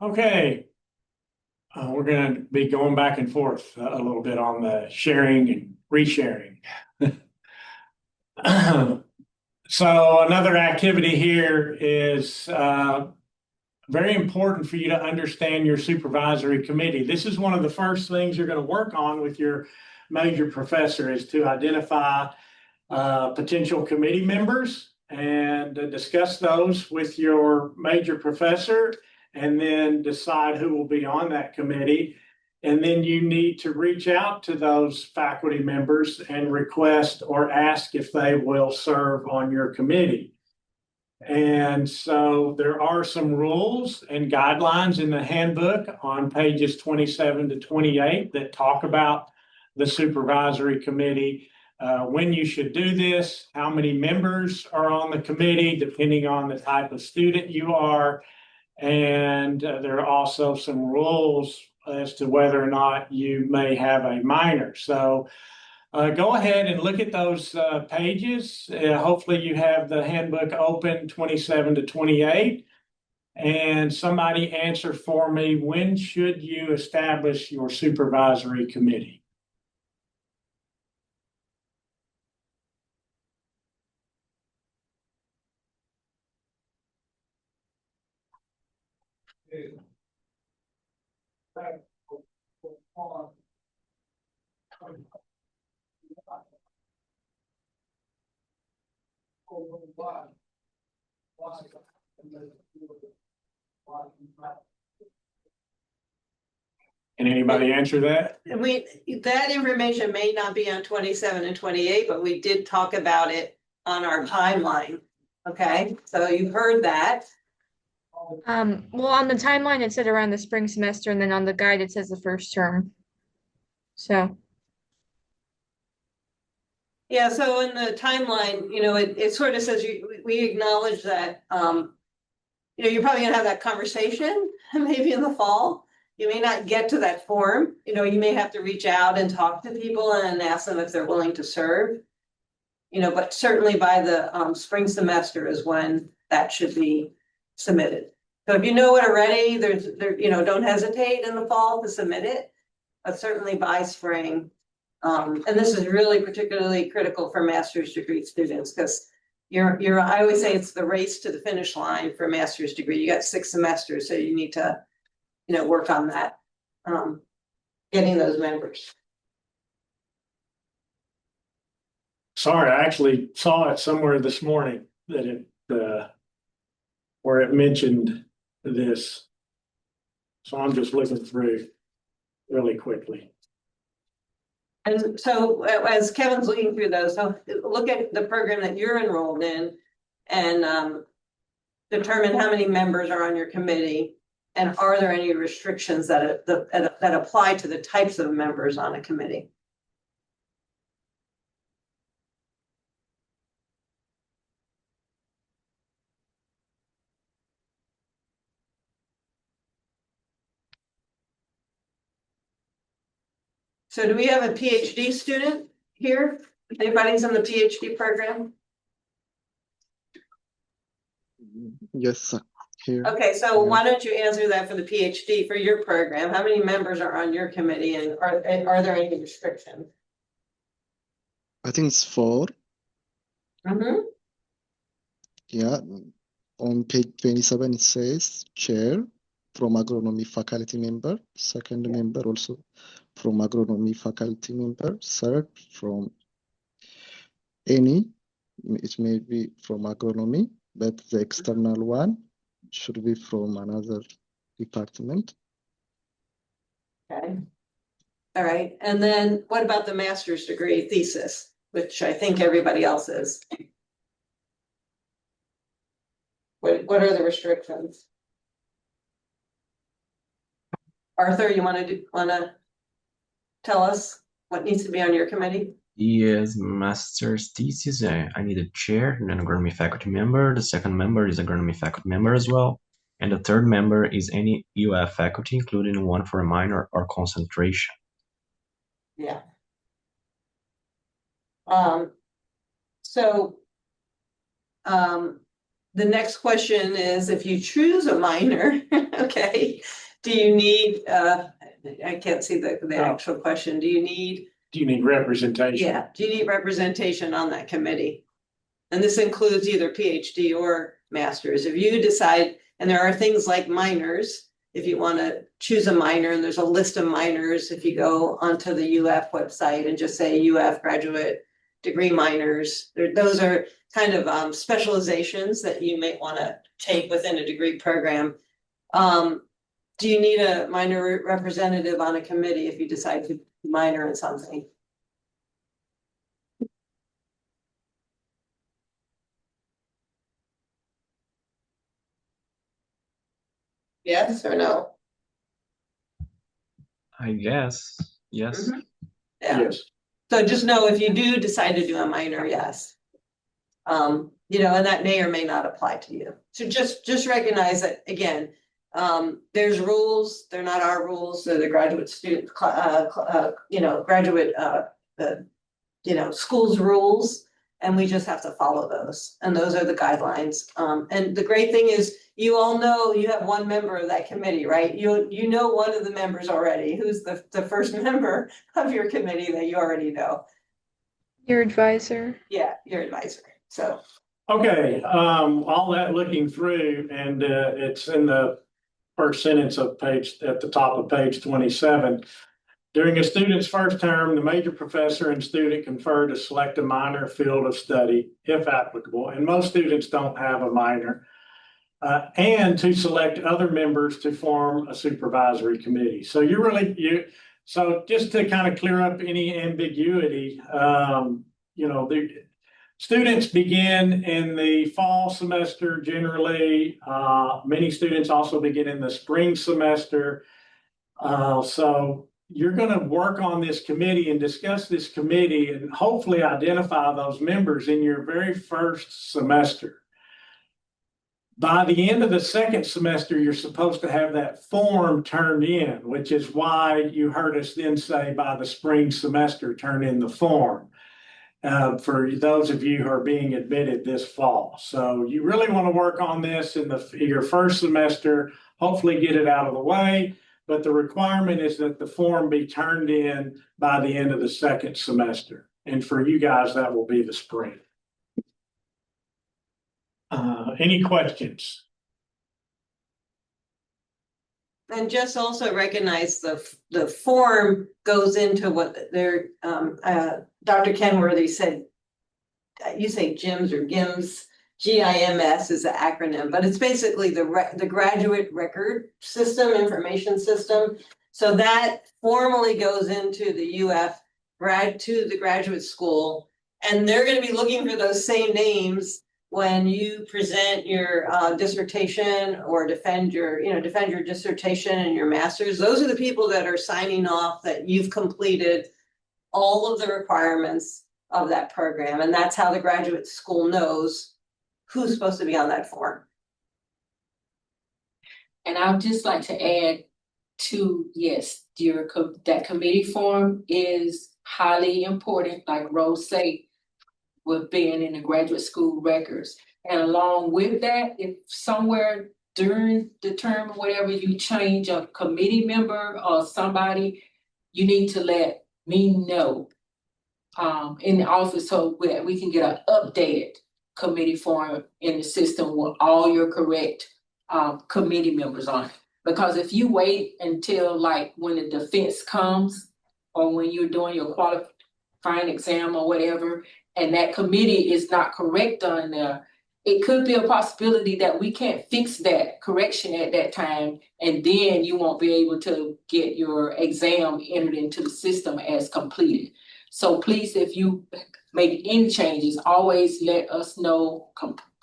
Okay. We're going to be going back and forth a little bit on the sharing and resharing. So another activity here is very important for you to understand your supervisory committee. This is one of the first things you're going to work on with your major professor, is to identify potential committee members and discuss those with your major professor, and then decide who will be on that committee. And then you need to reach out to those faculty members and request or ask if they will serve on your committee. And so there are some rules and guidelines in the handbook on pages 27 to 28 that talk about the supervisory committee, when you should do this, how many members are on the committee, depending on the type of student you are. And there are also some rules as to whether or not you may have a minor. So go ahead and look at those pages. Hopefully you have the handbook open 27 to 28. And somebody answer for me, when should you establish your supervisory committee? Can anybody answer that? That information may not be on 27 and 28, but we did talk about it on our timeline. Okay, so you've heard that. Well, on the timeline, it said around the spring semester, and then on the guide, it says the first term. So, Yeah, so in the timeline, it sort of says we acknowledge that, you're probably gonna have that conversation maybe in the fall. You may not get to that form, you may have to reach out and talk to people and ask them if they're willing to serve. But certainly by the spring semester is when that should be submitted. So if you know it already, don't hesitate in the fall to submit it, but certainly by spring. And this is really particularly critical for master's degree students because I always say it's the race to the finish line for a master's degree. You got 6 semesters, so you need to, work on that, getting those members. Sorry, I actually saw it somewhere this morning that where it mentioned this. So I'm just looking through really quickly. And so as Kevin's looking through those, so look at the program that you're enrolled in and determine how many members are on your committee and are there any restrictions that apply to the types of members on a committee? So do we have a PhD student here? Anybody's in the PhD program? Yes, here. Okay, so why don't you answer that for the PhD for your program? How many members are on your committee and are there any restrictions? I think it's 4. Mm-hmm. Yeah, on page 27 it says chair from agronomy faculty member, second member also from agronomy faculty member, third from any, it may be from agronomy, but the external one should be from another department. Okay. All right, and then what about the master's degree thesis, which I think everybody else is? What are the restrictions? Arthur, you wanna tell us what needs to be on your committee? Yes, master's thesis. I need a chair and an agronomy faculty member. The second member is agronomy faculty member as well. And the third member is any UF faculty, including one for a minor or concentration. Yeah. So the next question is if you choose a minor, okay, do you need I can't see the actual question. Do you need representation? do you need representation on that committee? And this includes either PhD or master's. If you decide, and there are things like minors, if you want to choose a minor, and there's a list of minors, if you go onto the UF website and just say UF graduate degree minors, those are kind of specializations that you may want to take within a degree program. Do you need a minor representative on a committee if you decide to minor in something? Yes or no? I guess, yes. Mm-hmm. Yeah. Yes. So just know if you do decide to do a minor, yes. And that may or may not apply to you. So just recognize that again, there's rules, they're not our rules, they're the graduate student, schools rules. And we just have to follow those. And those are the guidelines. And the great thing is you all know you have one member of that committee, right? You know one of the members already. Who's the first member of your committee that you already know? your advisor. Yeah, your advisor. So. Okay, all that looking through, and it's in the first sentence at the top of page 27. During a student's first term, the major professor and student confer to select a minor field of study, if applicable, and most students don't have a minor, and to select other members to form a supervisory committee. So so just to kind of clear up any ambiguity, Students begin in the fall semester generally. Many students also begin in the spring semester. So you're going to work on this committee and discuss this committee and hopefully identify those members in your very first semester. By the end of the second semester, you're supposed to have that form turned in, which is why you heard us then say by the spring semester, turn in the form. For those of you who are being admitted this fall. So you really want to work on this in your first semester, hopefully get it out of the way. But the requirement is that the form be turned in by the end of the second semester. And for you guys, that will be the spring. Any questions? And just also recognize the form goes into what their Dr. Kenworthy said. You say GIMS or GIMS, GIMS is the acronym, but it's basically the graduate record system, information system. So that formally goes into the UF to the graduate school, and they're going to be looking for those same names when you present your dissertation or defend your dissertation and your master's. Those are the people that are signing off that you've completed all of the requirements of that program. And that's how the graduate school knows who's supposed to be on that form. And I'd just like to add to, yes, that committee form is highly important, like Rose said, with being in the graduate school records. And along with that, if somewhere during the term or whatever you change a committee member or somebody, you need to let me know in the office so we can get an updated committee form in the system with all your correct committee members on it. Because if you wait until like when the defense comes or when you're doing your qualifying exam or whatever, and that committee is not correct on there, it could be a possibility that we can't fix that correction at that time, and then you won't be able to get your exam entered into the system as completed. So please, if you make any changes, always let us know,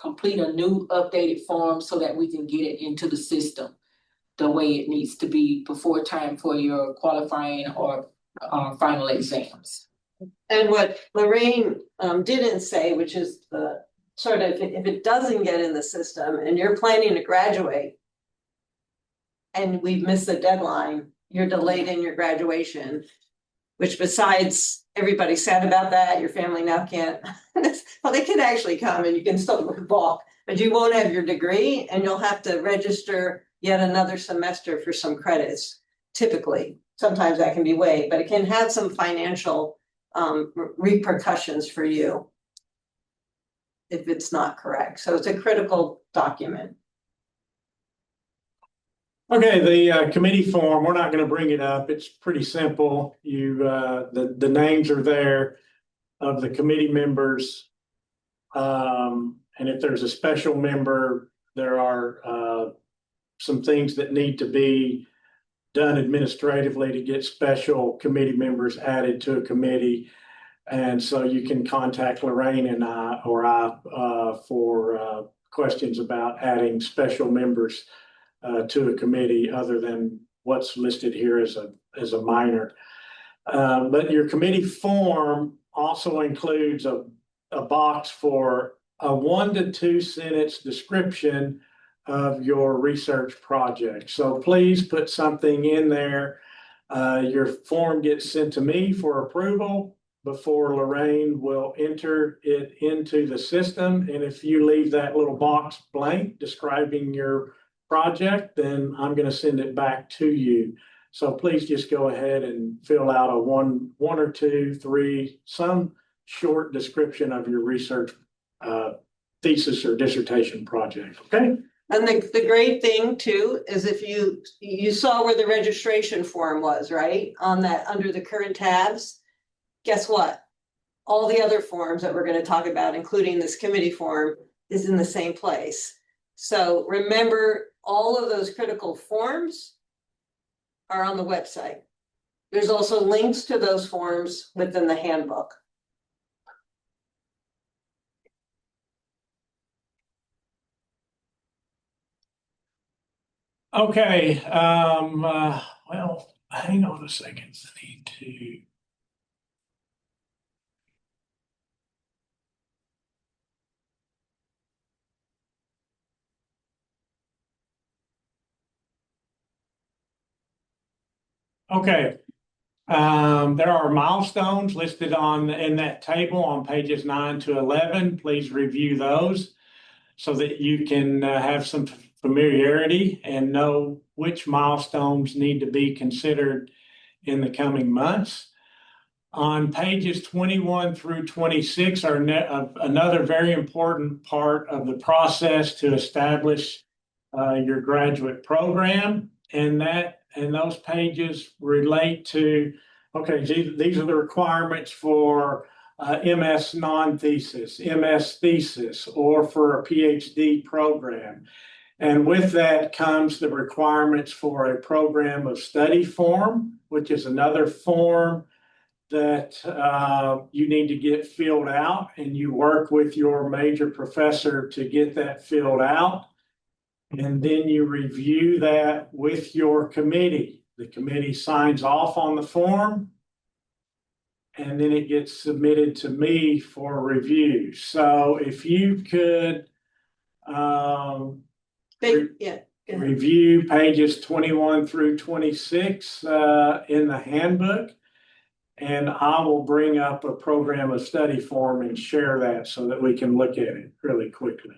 complete a new updated form so that we can get it into the system the way it needs to be before time for your qualifying or final exams. And what Lorraine didn't say, which is the sort of, if it doesn't get in the system and you're planning to graduate and we've missed the deadline, you're delayed in your graduation, which besides everybody's sad about that, your family now can't, well, they can actually come and you can still walk, but you won't have your degree and you'll have to register yet another semester for some credits, typically. Sometimes that can be waived, but it can have some financial repercussions for you if it's not correct. So it's a critical document. Okay, the committee form, we're not going to bring it up. It's pretty simple. The names are there of the committee members. And if there's a special member, there are some things that need to be done administratively to get special committee members added to a committee. And so you can contact Lorraine and I for questions about adding special members to a committee other than what's listed here as a minor. But your committee form also includes a box for a 1 to 2 sentence description of your research project. So please put something in there. Your form gets sent to me for approval before Lorraine will enter it into the system. And if you leave that little box blank describing your project, then I'm going to send it back to you. So please just go ahead and fill out a one or two, three, some short description of your research thesis or dissertation project. Okay. And the great thing too is if you saw where the registration form was, right? On that, under the current tabs, guess what? All the other forms that we're going to talk about, including this committee form, is in the same place. So remember, all of those critical forms are on the website. There's also links to those forms within the handbook. Okay, well, hang on a second. I need to. Okay, there are milestones listed in that table on pages 9 to 11. Please review those so that you can have some familiarity and know which milestones need to be considered in the coming months. On pages 21 through 26 are another very important part of the process to establish your graduate program, and those pages relate to, okay, these are the requirements for MS non-thesis, MS thesis, or for a PhD program. And with that comes the requirements for a program of study form, which is another form that you need to get filled out, and you work with your major professor to get that filled out. And then you review that with your committee. The committee signs off on the form, and then it gets submitted to me for review. So if you could review pages 21 through 26 in the handbook, and I will bring up a program of study form and share that so that we can look at it really quickly.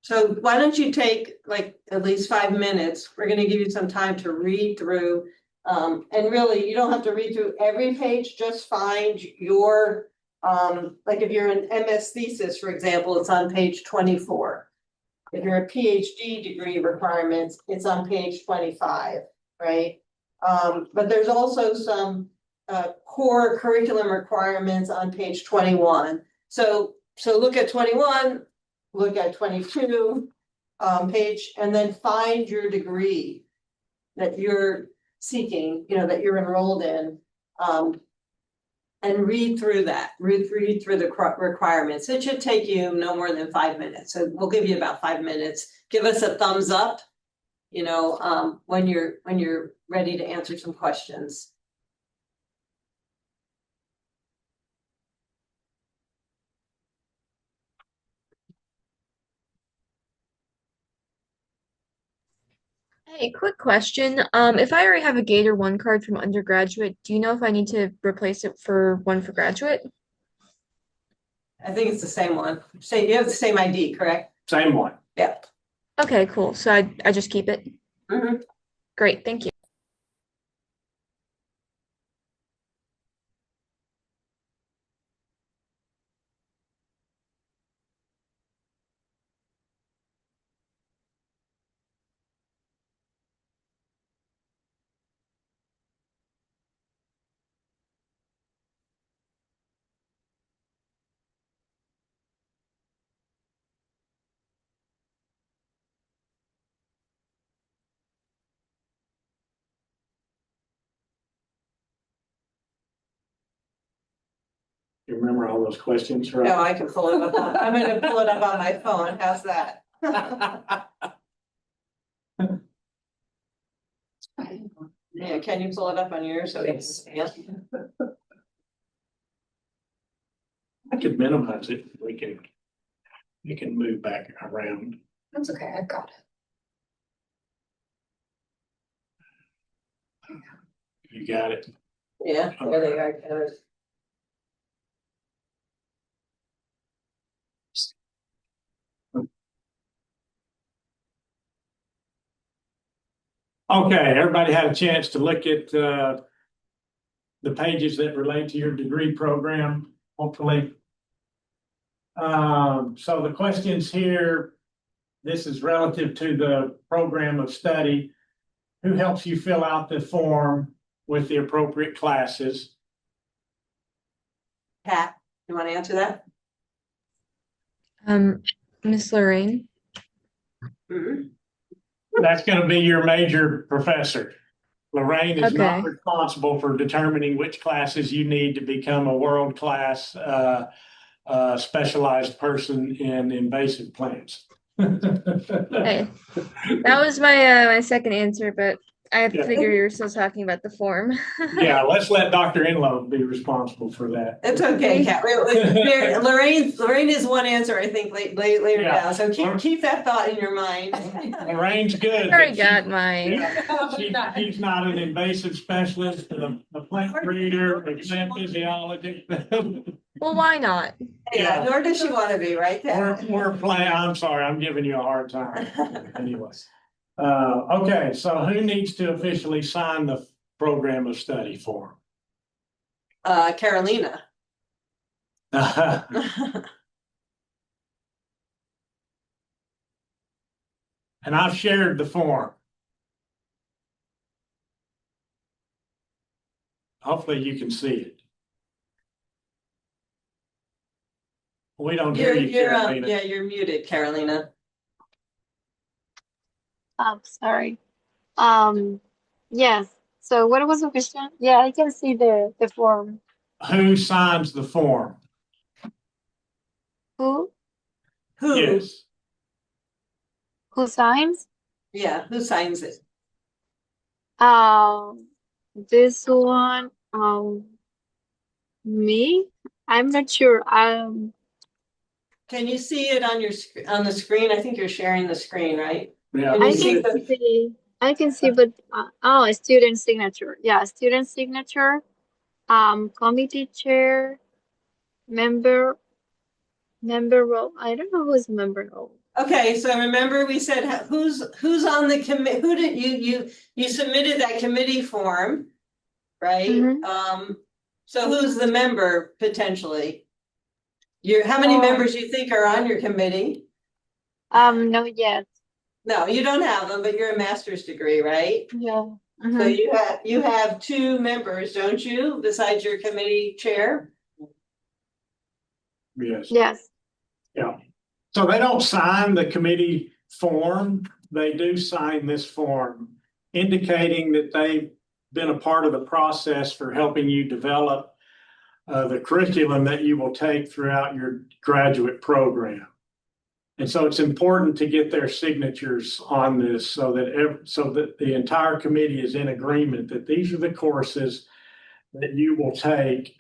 So why don't you take like at least 5 minutes? We're going to give you some time to read through. And really, you don't have to read through every page, just find your, like if you're an MS thesis, for example, it's on page 24. If you're a PhD degree requirements, it's on page 25, right? But there's also some core curriculum requirements on page 21. So look at 21, look at 22 page, and then find your degree that you're seeking, that you're enrolled in, and read through that, read through the requirements. It should take you no more than 5 minutes. So we'll give you about 5 minutes. Give us a thumbs up, when you're ready to answer some questions. Hey, quick question. If I already have a Gator 1 card from undergraduate, do you know if I need to replace it for one for graduate? I think it's the same one. You have the same ID, correct? Same one. Yeah. Okay, cool. So I just keep it. Mhm. Great, thank you. You remember all those questions, right? No, I can pull it up. I'm gonna pull it up on my phone. How's that? Yeah, can you pull it up on yours? So it's, yeah. I could minimize it. We can move back around. That's okay, I've got it. You got it. Yeah, there they are. There's- Okay, everybody had a chance to look at the pages that relate to your degree program, hopefully. So the questions here, this is relative to the program of study. Who helps you fill out the form with the appropriate classes? Pat, you want to answer that? Miss Lorraine. Mhm. That's going to be your major professor. Lorraine is not Okay. responsible for determining which classes you need to become a world-class specialized person in invasive plants. Hey, that was my my second answer, but I Yeah. figure you're still talking about the form. Yeah, let's let Dr. Enlow be responsible for that. It's okay, Kat. Lorraine is one answer, I think, later Yeah. down, so keep that thought in your mind. Lorraine's good. I already but she- got mine. Yeah, she's not an invasive specialist, a plant breeder, a plant physiologist. Well, why not? Yeah, nor does she want to be, right, Kat? We're playing, I'm sorry, I'm giving you a hard time. Anyways. Okay, so who needs to officially sign the program of study form? Carolina. And I've shared the form. Hopefully you can see it. We don't hear you, Carolina. Yeah, you're muted, Carolina. Oh, sorry. Yes. So what was the question? Yeah, I can see the form. Who signs the form? Who Yes. signs? Yeah, who signs it? This one, me? I'm not sure. Can you see it on your on the screen? I think you're sharing the screen, right? Yeah. Can you I see can see. I can see, but a student signature. Yeah, student signature. Committee chair, member role. I don't know who's member role. Okay, so remember we said who's on the commit, who did you submitted that committee form, right? Mhm. So who's the member potentially? How many members you think are on your committee? No yet. No, you don't have them, but you're a master's degree, right? Yeah. So Mhm. you have two members, don't you, besides your committee chair? Yes. Yes. Yeah. So they don't sign the committee form. They do sign this form indicating that they've been a part of the process for helping you develop the curriculum that you will take throughout your graduate program. And so it's important to get their signatures on this so that the entire committee is in agreement that these are the courses that you will take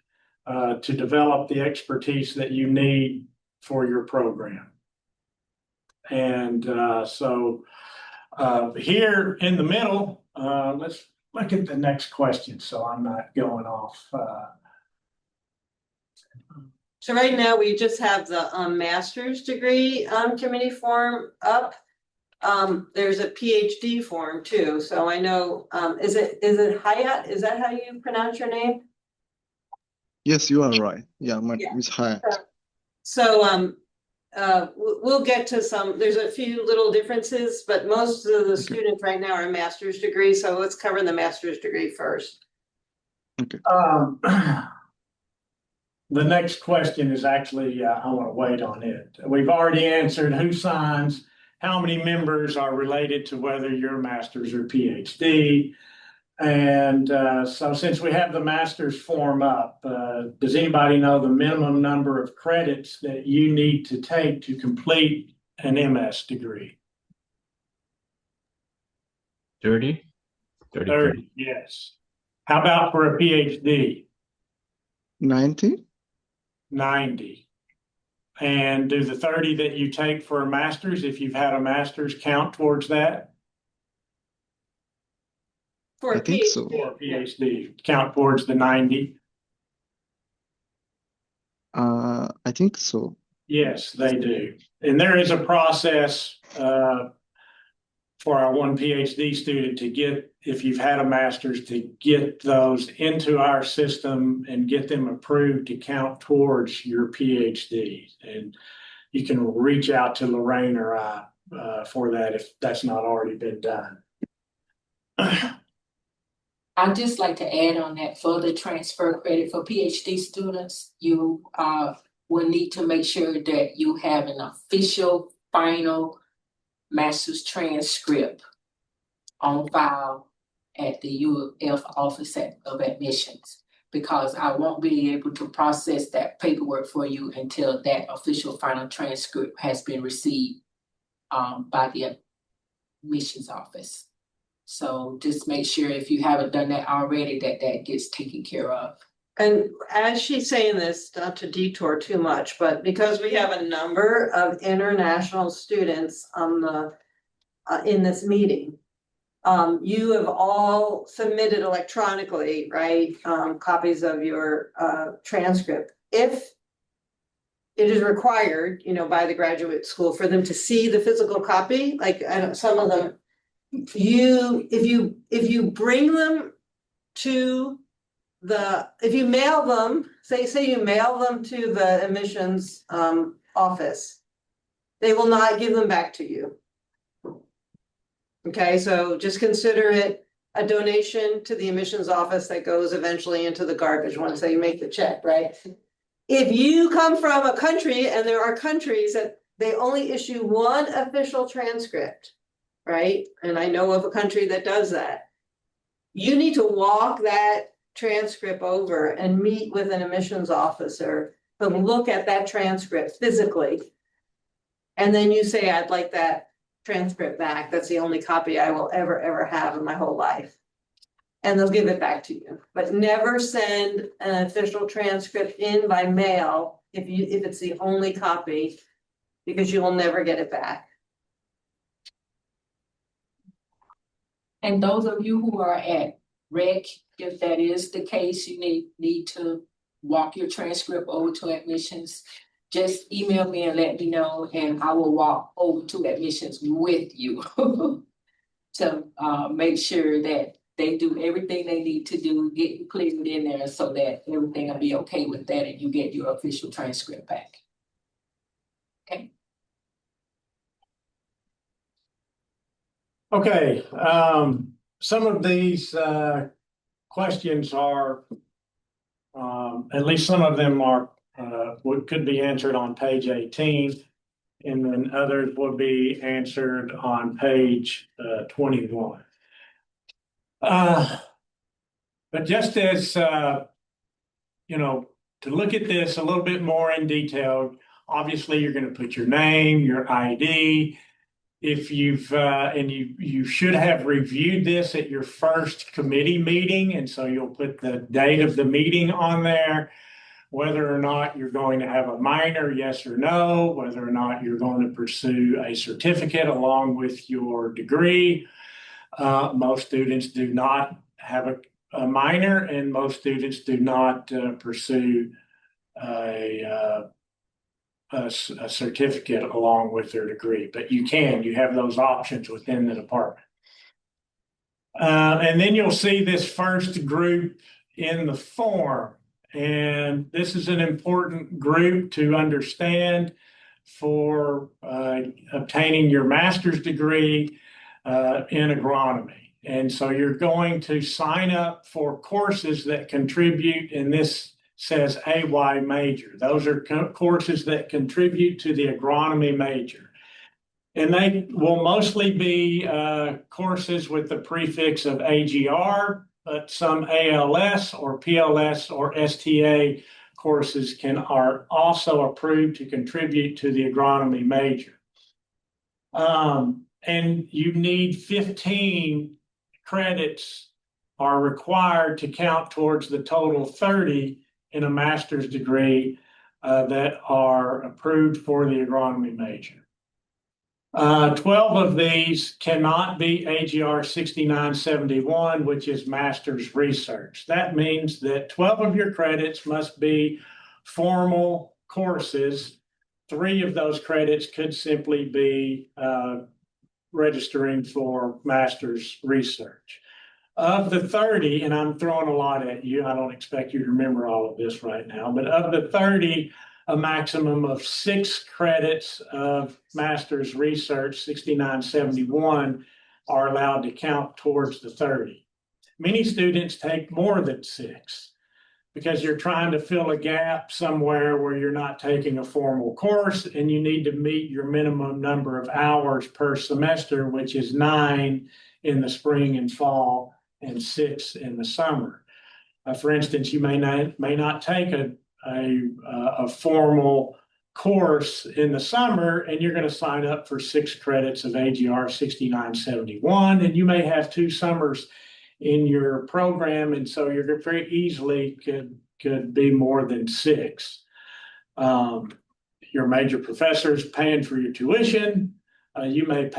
to develop the expertise that you need for your program. And so here in the middle, let's look at the next question so I'm not going off. So right now we just have the master's degree committee form up. There's a PhD form too. So I know, is it Hayat? Is that how you pronounce your name? Yes, you are right. Yeah, my name is Hayat. So we'll get to some, there's a few little differences, but most of the students right now are master's degree. So let's cover the master's degree first. Okay. The next question is actually, I want to wait on it. We've already answered who signs, how many members are related to whether you're master's or PhD. And so since we have the master's form up, does anybody know the minimum number of credits that you need to take to complete an MS degree? 30? 30, yes. How about for a PhD? 90? 90. And do the 30 that you take for a master's, if you've had a master's, count towards that? For I think so. For a PhD, count towards the 90? I think so. Yes, they do. And there is a process for our one PhD student to get, if you've had a master's, to get those into our system and get them approved to count towards your PhD. And you can reach out to Lorraine or I for that if that's not already been done. I'd just like to add on that for the transfer credit for PhD students, you will need to make sure that you have an official final master's transcript on file at the UF Office of Admissions, because I won't be able to process that paperwork for you until that official final transcript has been received by the admissions office. So just make sure if you haven't done that already, that gets taken care of. And as she's saying this, not to detour too much, but because we have a number of international students on the, in this meeting. You have all submitted electronically, right, copies of your, transcript. If it is required, you know, by the graduate school for them to see the physical copy, like, I don't, some of them. If you bring them to if you mail them, say you mail them to the admissions office, they will not give them back to you. Okay, so just consider it a donation to the admissions office that goes eventually into the garbage once they make the check, right? If you come from a country, and there are countries that they only issue one official transcript, right? And I know of a country that does that. You need to walk that transcript over and meet with an admissions officer to look at that transcript physically. And then you say, I'd like that transcript back. That's the only copy I will ever have in my whole life. And they'll give it back to you, but never send an official transcript in by mail if it's the only copy, because you will never get it back. And those of you who are at rec, if that is the case, you need to walk your transcript over to admissions. Just email me and let me know, and I will walk over to admissions with you to make sure that they do everything they need to do, get you cleared in there so that everything will be okay with that and you get your official transcript back. Okay. Okay, some of these questions are, at least some of them are, could be answered on page 18, and then others will be answered on page 21. But just as, you know, to look at this a little bit more in detail, obviously you're going to put your name, your ID. If you've, and you should have reviewed this at your first committee meeting, and so you'll put the date of the meeting on there, whether or not you're going to have a minor, yes or no, whether or not you're going to pursue a certificate along with your degree. Most students do not have a minor, and most students do not pursue a certificate along with their degree, but you have those options within the department. And then you'll see this first group in the form, and this is an important group to understand for obtaining your master's degree in agronomy. And so you're going to sign up for courses that contribute, and this says AY major. Those are courses that contribute to the agronomy major. And they will mostly be courses with the prefix of AGR, but some ALS or PLS or STA courses are also approved to contribute to the agronomy major. And you need 15 credits are required to count towards the total 30 in a master's degree that are approved for the agronomy major. 12 of these cannot be AGR 6971, which is master's research. That means that 12 of your credits must be formal courses. 3 of those credits could simply be registering for master's research. Of the 30, and I'm throwing a lot at you, I don't expect you to remember all of this right now, but of the 30, a maximum of 6 credits of master's research, 6971, are allowed to count towards the 30. Many students take more than 6 because you're trying to fill a gap somewhere where you're not taking a formal course, and you need to meet your minimum number of hours per semester, which is 9 in the spring and fall and 6 in the summer. For instance, you may not take a formal course in the summer, and you're going to sign up for 6 credits of AGR 6971, and you may have 2 summers in your program, and so you're very easily could be more than 6. Your major professor is paying for your tuition. You may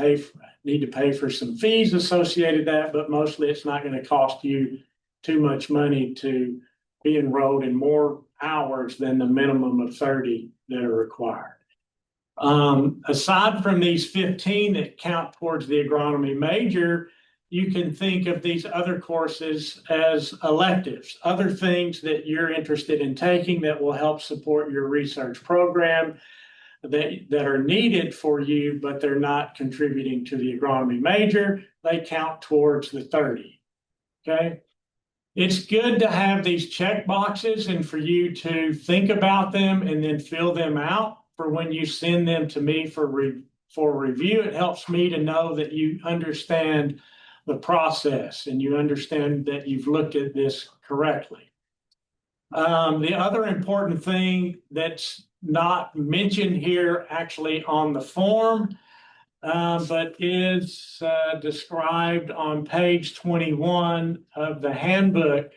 need to pay for some fees associated with that, but mostly it's not going to cost you too much money to be enrolled in more hours than the minimum of 30 that are required. Aside from these 15 that count towards the agronomy major, you can think of these other courses as electives, other things that you're interested in taking that will help support your research program that are needed for you, but they're not contributing to the agronomy major. They count towards the 30, okay? It's good to have these check boxes and for you to think about them and then fill them out for when you send them to me for review. It helps me to know that you understand the process and you understand that you've looked at this correctly. The other important thing that's not mentioned here actually on the form, but is described on page 21 of the handbook,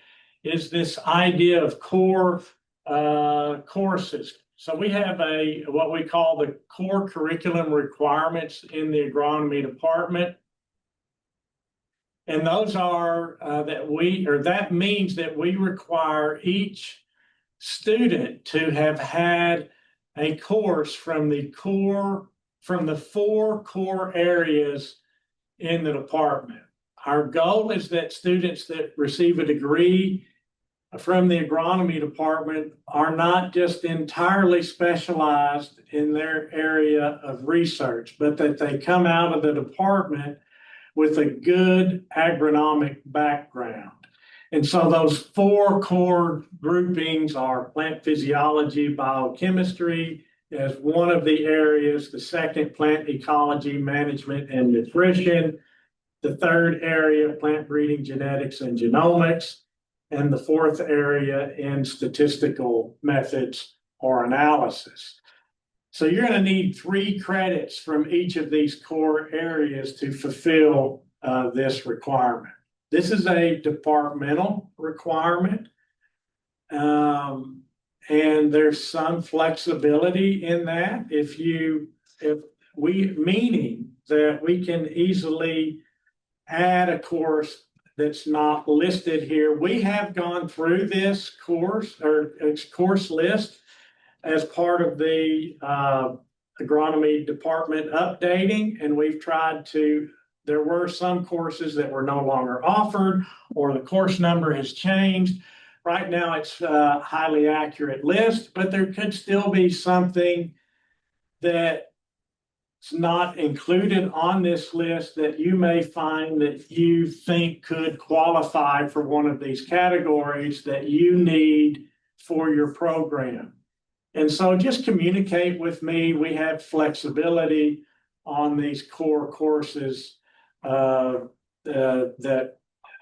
is this idea of core courses. So we have what we call the core curriculum requirements in the agronomy department. And those are that means that we require each student to have had a course from the 4 core areas in the department. Our goal is that students that receive a degree from the agronomy department are not just entirely specialized in their area of research, but that they come out of the department with a good agronomic background. And so those 4 core groupings are plant physiology, biochemistry as one of the areas, the second, plant ecology, management, and nutrition, the third area, plant breeding, genetics, and genomics, and the 4th area in statistical methods or analysis. So you're going to need 3 credits from each of these core areas to fulfill this requirement. This is a departmental requirement, and there's some flexibility in that. Meaning that we can easily add a course that's not listed here. We have gone through this course list as part of the agronomy department updating, and we've tried to. There were some courses that were no longer offered, or the course number has changed. Right now, it's a highly accurate list, but there could still be something that's not included on this list that you may find that you think could qualify for one of these categories that you need for your program. And so just communicate with me. We have flexibility on these core courses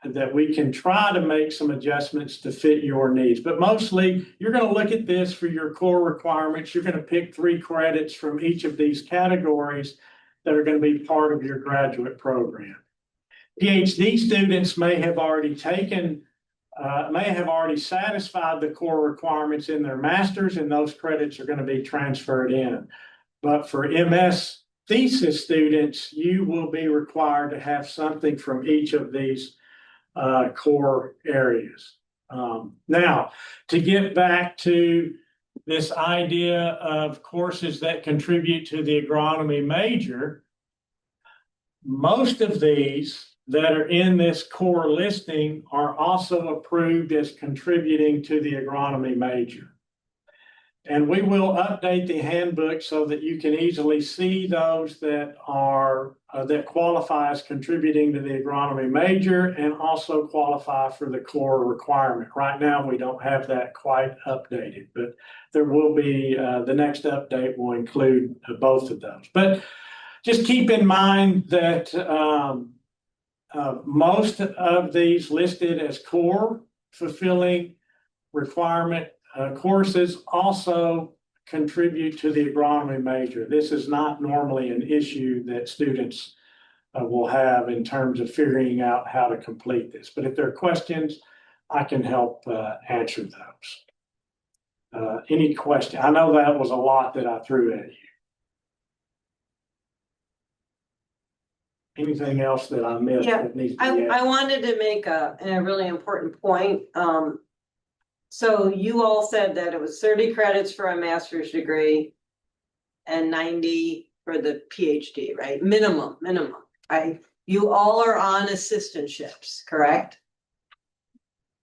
that we can try to make some adjustments to fit your needs. But mostly, you're going to look at this for your core requirements. You're going to pick 3 credits from each of these categories that are going to be part of your graduate program. PhD students may have already satisfied the core requirements in their master's, and those credits are going to be transferred in. But for MS thesis students, you will be required to have something from each of these core areas. Now, to get back to this idea of courses that contribute to the agronomy major, most of these that are in this core listing are also approved as contributing to the agronomy major. And we will update the handbook so that you can easily see those that are that qualify as contributing to the agronomy major and also qualify for the core requirement. Right now, we don't have that quite updated, but there will be the next update will include both of those. But just keep in mind that most of these listed as core fulfilling requirement courses also contribute to the agronomy major. This is not normally an issue that students will have in terms of figuring out how to complete this. But if there are questions, I can help answer those. Any question? I know that was a lot that I threw at you. Anything else that I missed Yeah, that needs to be I added? wanted to make a really important point. So you all said that it was 30 credits for a master's degree and 90 for the PhD, right? Minimum, right? You all are on assistantships, correct?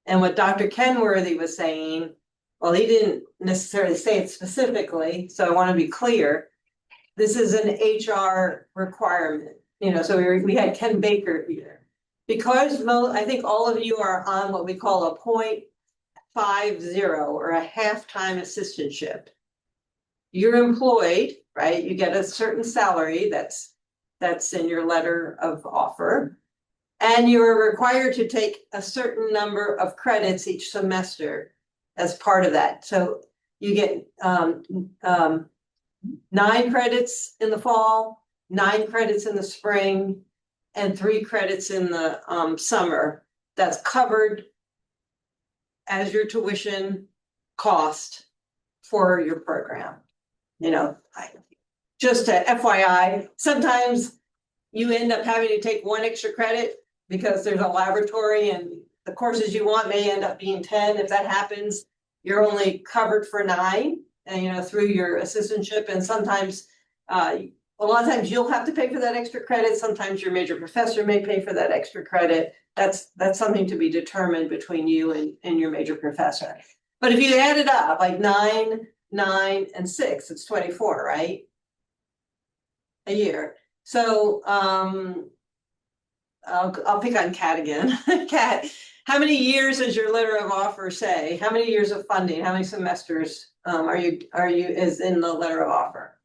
And what Dr. Kenworthy was saying, well, he didn't necessarily say it specifically, so I want to be clear. This is an HR requirement, so we had Ken Baker here. Because I think all of you are on what we call a 0.50 or a half-time assistantship. You're employed, right? You get a certain salary that's in your letter of offer. And you're required to take a certain number of credits each semester as part of that. So you get 9 credits in the fall, 9 credits in the spring, and 3 credits in the summer. That's covered as your tuition cost for your program. Just to FYI, sometimes you end up having to take 1 extra credit because there's a laboratory and the courses you want may end up being 10. If that happens, you're only covered for 9, and through your assistantship. And sometimes, a lot of times you'll have to pay for that extra credit. Sometimes your major professor may pay for that extra credit. That's something to be determined between you and your major professor. But if you add it up, like 9, 9, and 6, it's 24, right? A year. So I'll pick on Kat again. Kat, how many years does your letter of offer say? How many years of funding? How many semesters is in the letter of offer?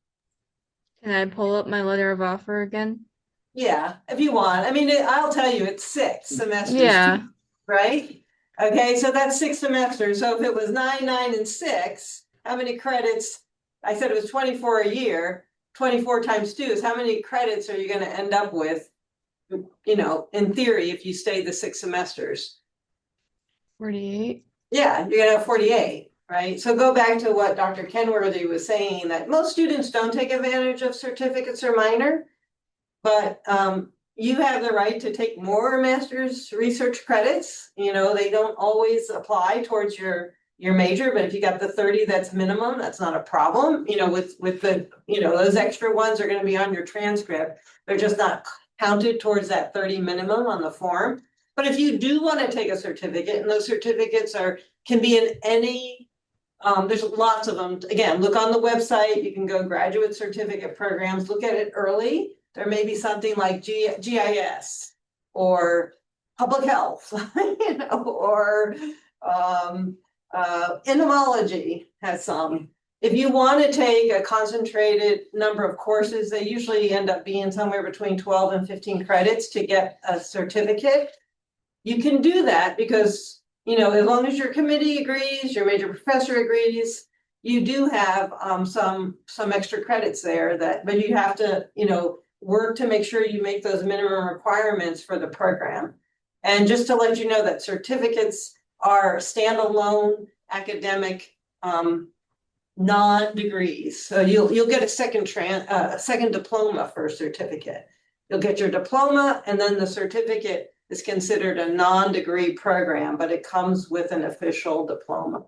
Can I pull up my letter of offer again? Yeah, if you want. I mean, I'll tell you, it's 6 semesters. Yeah. Right? Okay, so that's 6 semesters. So if it was 9, 9, and 6, how many credits? I said it was 24 a year. 24 times 2 is how many credits are you going to end up with? In theory, if you stay the 6 semesters. 48. Yeah, you're gonna have 48, right? So go back to what Dr. Kenworthy was saying, that most students don't take advantage of certificates or minor, but you have the right to take more master's research credits. They don't always apply towards your major, but if you got the 30, that's minimum, that's not a problem. With the, those extra ones are gonna be on your transcript. They're just not counted towards that 30 minimum on the form. But if you do want to take a certificate, and those certificates can be in any, there's lots of them. Again, look on the website. You can go graduate certificate programs, look at it early. There may be something like GIS or public health, or entomology has some. If you want to take a concentrated number of courses, they usually end up being somewhere between 12 and 15 credits to get a certificate. You can do that because, as long as your committee agrees, your major professor agrees, you do have some extra credits there but you have to, work to make sure you make those minimum requirements for the program. And just to let you know that certificates are standalone academic non-degrees. So you'll get a second diploma for a certificate. You'll get your diploma, and then the certificate is considered a non-degree program, but it comes with an official diploma.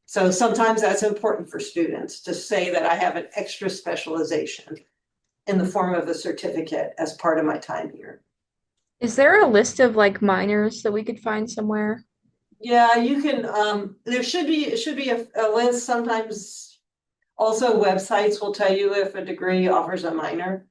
So sometimes that's important for students to say that I have an extra specialization in the form of a certificate as part of my time here. Is there a list of minors that we could find somewhere? Yeah, you can, it should be a list. Sometimes also websites will tell you if a degree offers a minor.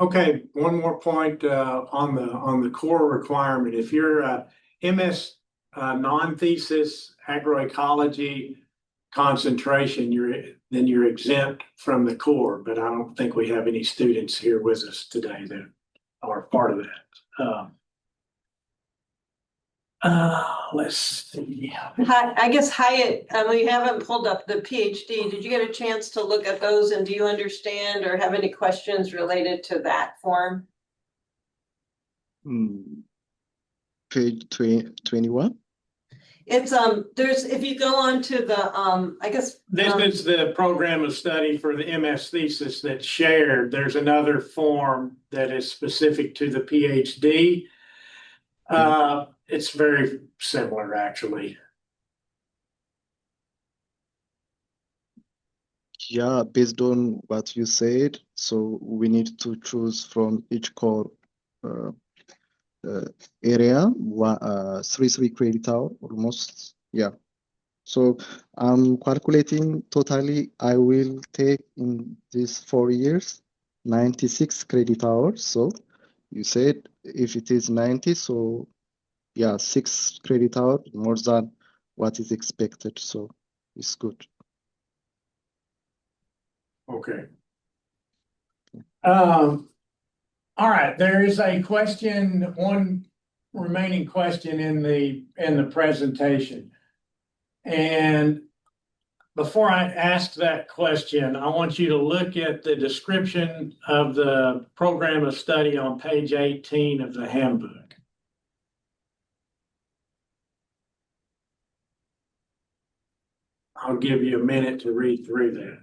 Okay, one more point on the core requirement. If you're a MS non-thesis agroecology concentration, then you're exempt from the core. But I don't think we have any students here with us today that are part of that. Let's see. I guess Hyatt, we haven't pulled up the PhD. Did you get a chance to look at those and do you understand or have any questions related to that form? Page 21. It's, there's, if you go on to the, I guess. This is the program of study for the MS thesis that's shared. There's another form that is specific to the PhD. It's very similar, actually. Yeah, based on what you said, so we need to choose from each core area, 3 credit hour almost. Yeah. So I'm calculating totally, I will take in these 4 years, 96 credit hours. So you said if it is 90, so yeah, 6 credit hours more than what is expected. So it's good. Okay. All right, there is a question, one remaining question in the presentation. And before I ask that question, I want you to look at the description of the program of study on page 18 of the handbook. I'll give you a minute to read through that.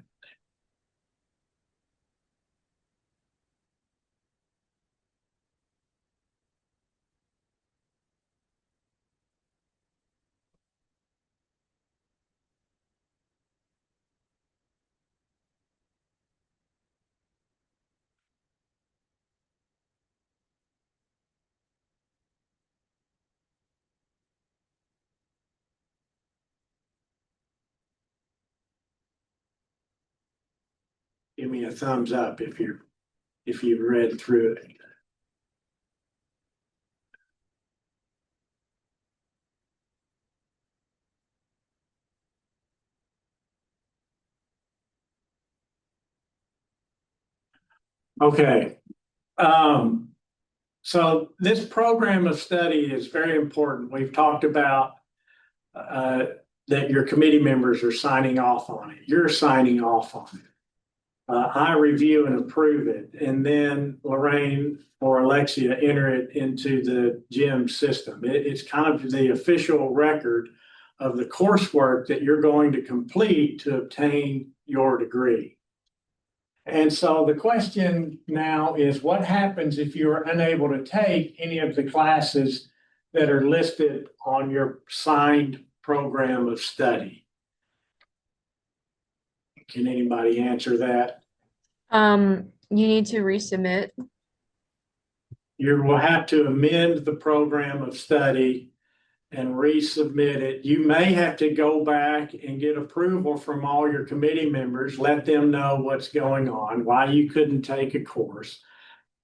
Give me a thumbs up if you've read through it. Okay. So this program of study is very important. We've talked about that your committee members are signing off on it. You're signing off on it. I review and approve it, and then Lorraine or Alexia enter it into the GEM system. It's kind of the official record of the coursework that you're going to complete to obtain your degree. And so the question now is, what happens if you're unable to take any of the classes that are listed on your signed program of study? Can anybody answer that? You need to resubmit. You will have to amend the program of study and resubmit it. You may have to go back and get approval from all your committee members, let them know what's going on, why you couldn't take a course,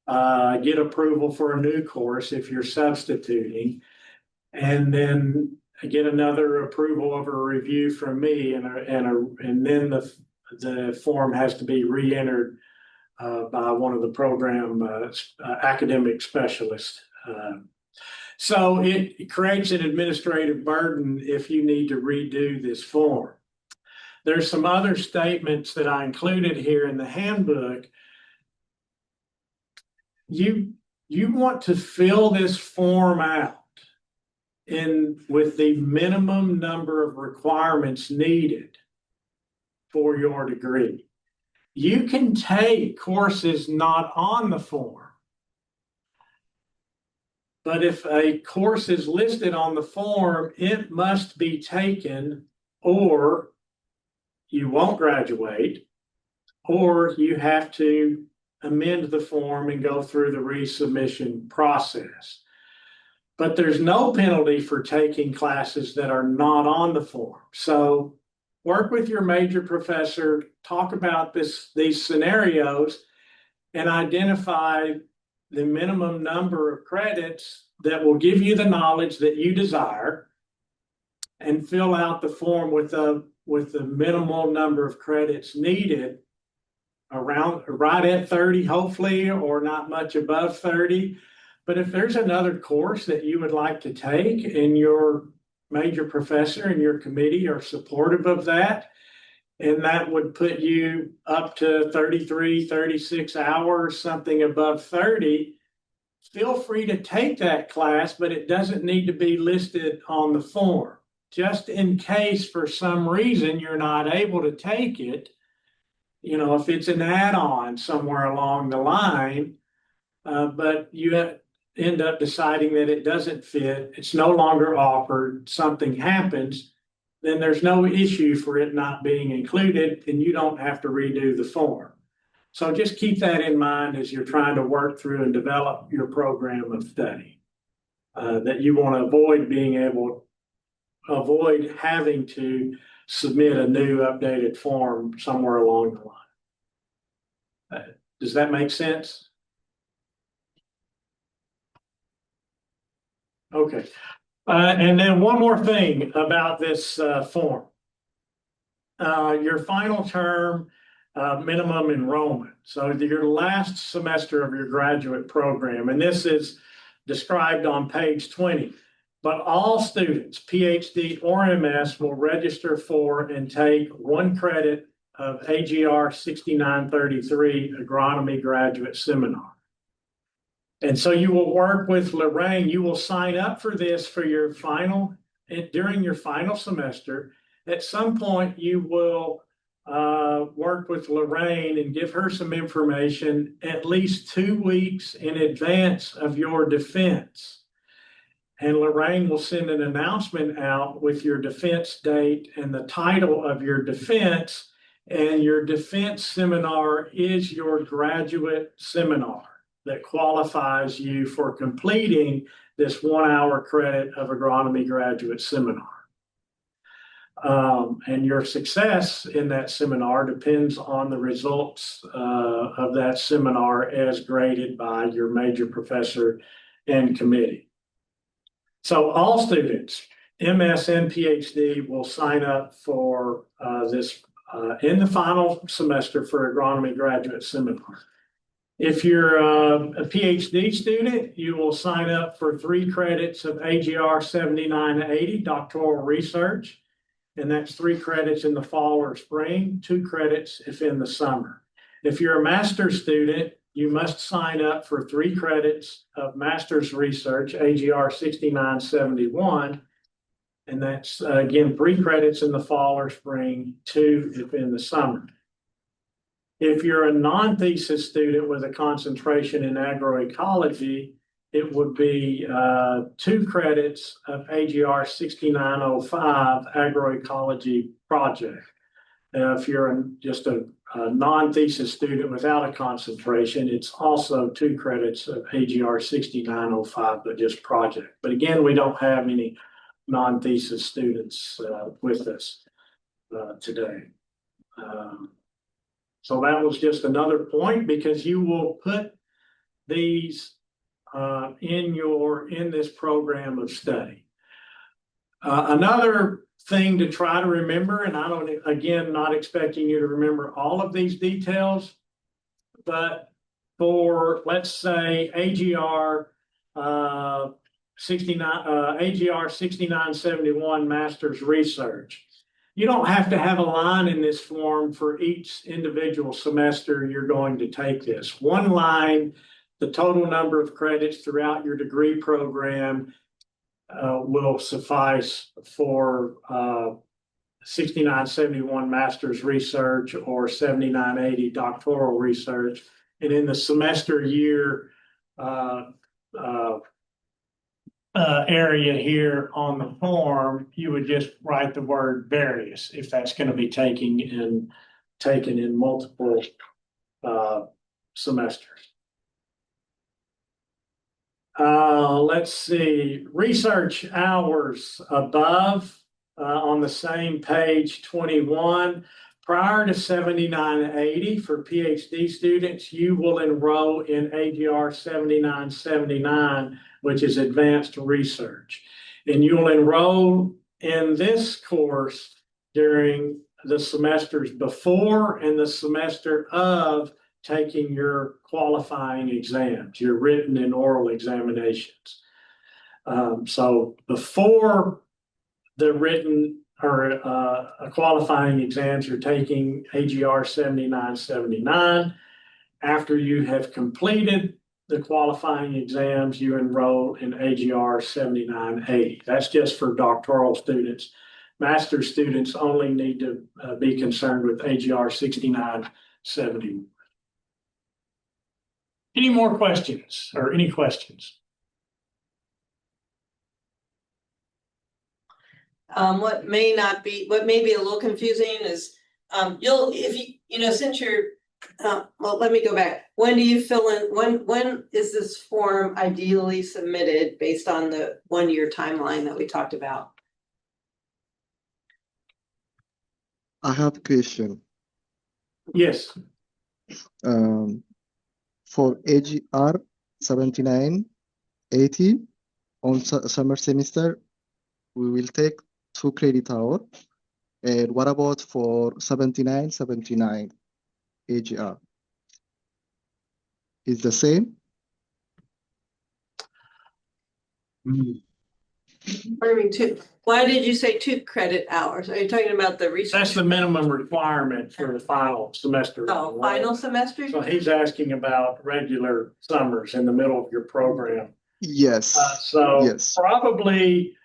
get approval for a new course if you're substituting, and then get another approval of a review from me, and then the form has to be re-entered by one of the program academic specialists. So it creates an administrative burden if you need to redo this form. There's some other statements that I included here in the handbook. You want to fill this form out with the minimum number of requirements needed for your degree. You can take courses not on the form. But if a course is listed on the form, it must be taken, or you won't graduate, or you have to amend the form and go through the resubmission process. But there's no penalty for taking classes that are not on the form. So work with your major professor, talk about these scenarios, and identify the minimum number of credits that will give you the knowledge that you desire, and fill out the form with the minimal number of credits needed, around right at 30, hopefully, or not much above 30. But if there's another course that you would like to take and your major professor and your committee are supportive of that, and that would put you up to 33, 36 hours, something above 30, feel free to take that class, but it doesn't need to be listed on the form. Just in case for some reason you're not able to take it, you know, if it's an add-on somewhere along the line, but you end up deciding that it doesn't fit, it's no longer offered, something happens, then there's no issue for it not being included, and you don't have to redo the form. So just keep that in mind as you're trying to work through and develop your program of study. That you want to avoid having to submit a new updated form somewhere along the line. Does that make sense? Okay. And then one more thing about this form. Your final term minimum enrollment. So your last semester of your graduate program, and this is described on page 20. But all students, PhD or MS, will register for and take 1 credit of AGR 6933 Agronomy Graduate Seminar. And so you will work with Lorraine. You will sign up for this for your final, during your final semester. At some point, you will work with Lorraine and give her some information at least 2 weeks in advance of your defense. And Lorraine will send an announcement out with your defense date and the title of your defense. And your defense seminar is your graduate seminar that qualifies you for completing this 1-hour credit of agronomy graduate seminar. And your success in that seminar depends on the results of that seminar as graded by your major professor and committee. So all students, MS and PhD, will sign up for this in the final semester for agronomy graduate seminar. If you're a PhD student, you will sign up for 3 credits of AGR 7980 doctoral research, and that's 3 credits in the fall or spring, 2 credits if in the summer. If you're a master's student, you must sign up for 3 credits of master's research, AGR 6971, and that's again 3 credits in the fall or spring, 2 if in the summer. If you're a non-thesis student with a concentration in agroecology, it would be 2 credits of AGR 6905 agroecology project. If you're just a non-thesis student without a concentration, it's also 2 credits of AGR 6905, but just project. But again, we don't have any non-thesis students with us today. So that was just another point, because you will put these in this program of study. Another thing to try to remember, and I don't, again, not expecting you to remember all of these details, but for, let's say, AGR 6971 master's research, you don't have to have a line in this form for each individual semester you're going to take this. 1 line, the total number of credits throughout your degree program will suffice for 6971 master's research or 7980 doctoral research. And in the semester year area here on the form, you would just write the word various if that's going to be taken in multiple semesters. Let's see, research hours above on the same page 21. Prior to 7980 for PhD students, you will enroll in AGR 7979, which is advanced research. And you'll enroll in this course during the semesters before and the semester of taking your qualifying exams, your written and oral examinations. So before the written or qualifying exams, you're taking AGR 7979. After you have completed the qualifying exams, you enroll in AGR 7980. That's just for doctoral students. Master's students only need to be concerned with AGR 6970. Any more questions or any questions? What may be a little confusing is, since you're, well, let me go back. When do you fill in, when is this form ideally submitted based on the 1-year timeline that we talked about? I have a question. Yes. For AGR 7980 on summer semester, we will take 2 credit hour. And what about for 7979 AGR? Is the same? What do you mean two? Why did you say 2 credit hours? Are you talking about the research? That's the minimum requirement for the final semester. Oh, final semester? So he's asking about regular summers in the middle of your program. Yes. Yes. Probably.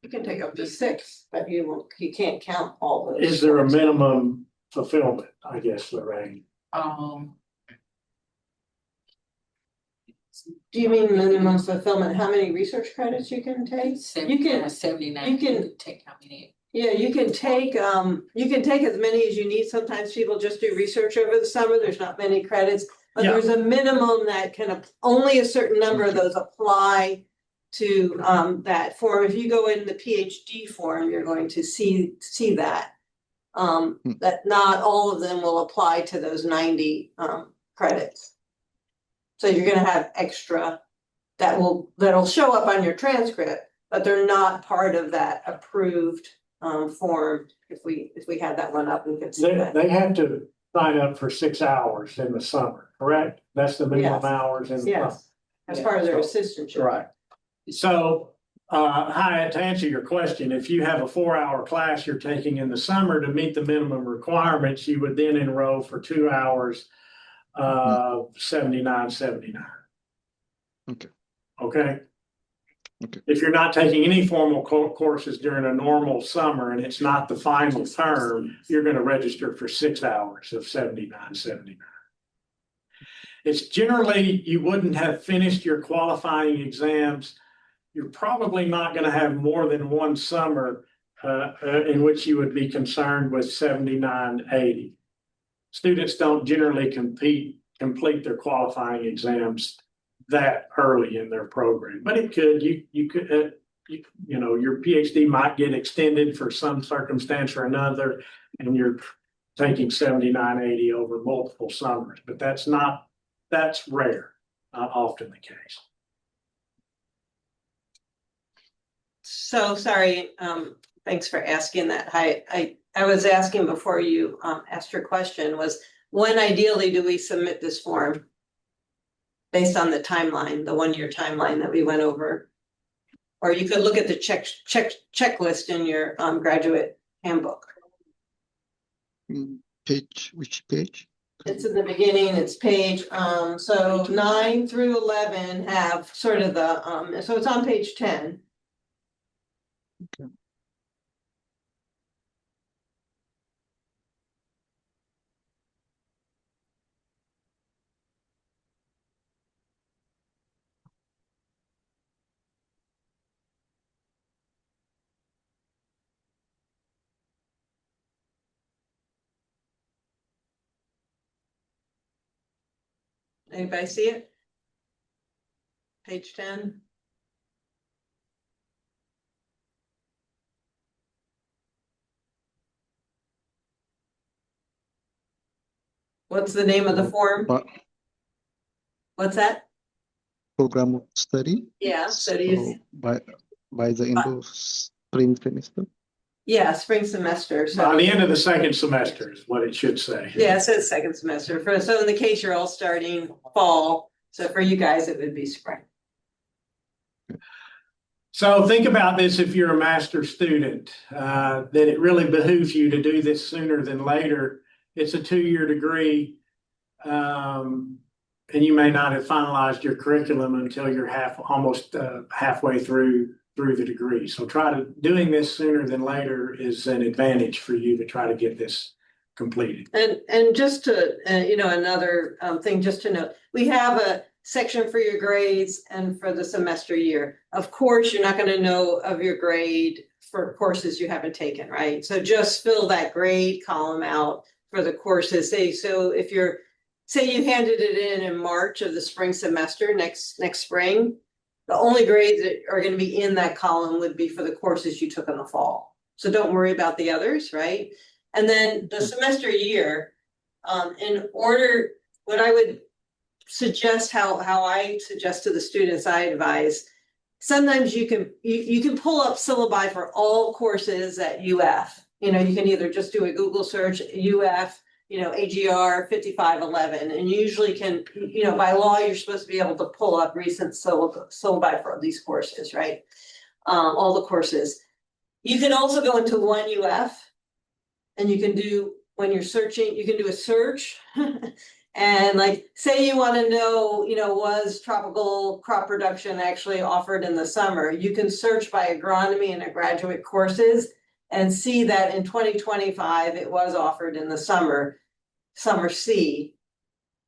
You can take up to 6, but you can't count all those. Is there a minimum fulfillment, I guess, Lorraine? Do you mean minimum fulfillment? How many research credits you can take? 79. You can take how many? Yeah, you can take as many as you need. Sometimes people just do research over the summer. There's not many credits, but Yeah. there's a minimum that can, only a certain number of those apply to that form. If you go in the PhD form, you're going to see that. That not all of them will apply to those 90 credits. So you're gonna have extra that'll show up on your transcript, but they're not part of that approved form. If we had that one up, we could see that. They have to sign up for 6 hours in the summer, correct? That's the minimum Yes. hours in the summer. Yes, as part of their assistantship. Right. So, Hyatt, to answer your question, if you have a 4-hour class you're taking in the summer to meet the minimum requirements, you would then enroll for 2 hours, 79.79. Okay. Okay? Okay. If you're not taking any formal courses during a normal summer and it's not the final term, you're going to register for 6 hours of 79.79. It's generally, you wouldn't have finished your qualifying exams. You're probably not going to have more than one summer in which you would be concerned with 79.80. Students don't generally complete their qualifying exams that early in their program, but it could. You could, your PhD might get extended for some circumstance or another, and you're taking 79.80 over multiple summers. But that's rare, not often the case. So sorry, thanks for asking that. I was asking before you asked your question was, when ideally do we submit this form? Based on the timeline, the 1-year timeline that we went over. Or you could look at the checklist in your graduate handbook. Page, which page? It's in the beginning, it's page, so 9 through 11 have sort of the, so it's on page 10. Okay. Anybody see it? Page 10. What's the name of the form? What's that? Program of study. Yeah, studies. So by the end of spring semester. Yeah, spring semester, so. By the end of the second semester is what it should say. Yeah, it says second semester, so in the case you're all starting fall, so for you guys, it would be spring. So think about this if you're a master's student, that it really behooves you to do this sooner than later. It's a 2-year degree, and you may not have finalized your curriculum until you're almost halfway through the degree. So doing this sooner than later is an advantage for you to try to get this completed. And just to, another thing just to note, we have a section for your grades and for the semester year. Of course, you're not going to know of your grade for courses you haven't taken, right? So just fill that grade column out for the courses. Say you handed it in March of the spring semester next spring, the only grades that are going to be in that column would be for the courses you took in the fall. So don't worry about the others, right? And then the semester year, what I would suggest, how I suggest to the students I advise, sometimes you can pull up syllabi for all courses at UF. You can either just do a Google search, UF, AGR 5511, and you usually can, by law, you're supposed to be able to pull up recent syllabi for these courses, right? All the courses. You can also go into one UF, and you can do, when you're searching, you can do a search. And like, say you want to know, was tropical crop production actually offered in the summer? You can search by agronomy and graduate courses and see that in 2025, it was offered in the summer C.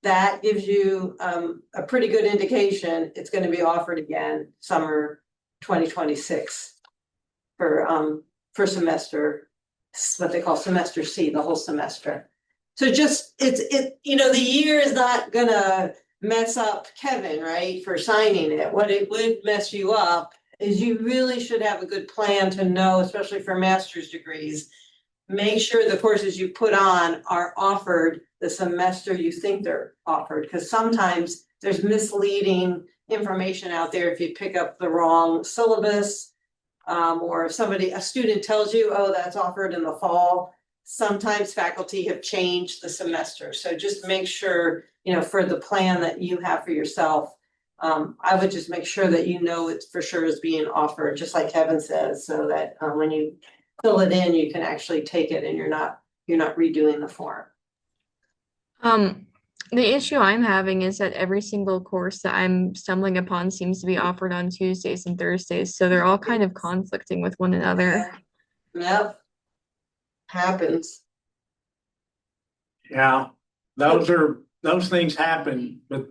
That gives you a pretty good indication it's going to be offered again summer 2026 for semester, what they call semester C, the whole semester. So just, the year is not gonna mess up Kevin, right, for signing it. What it would mess you up is you really should have a good plan to know, especially for master's degrees, make sure the courses you put on are offered the semester you think they're offered, because sometimes there's misleading information out there if you pick up the wrong syllabus, or if a student tells you, oh, that's offered in the fall. Sometimes faculty have changed the semester. So just make sure, for the plan that you have for yourself, I would just make sure that it for sure is being offered, just like Kevin says, so that when you fill it in, you can actually take it and you're not redoing the form. The issue I'm having is that every single course that I'm stumbling upon seems to be offered on Tuesdays and Thursdays, so they're all kind of conflicting with one another. Yep. Happens. Yeah, those things happen, but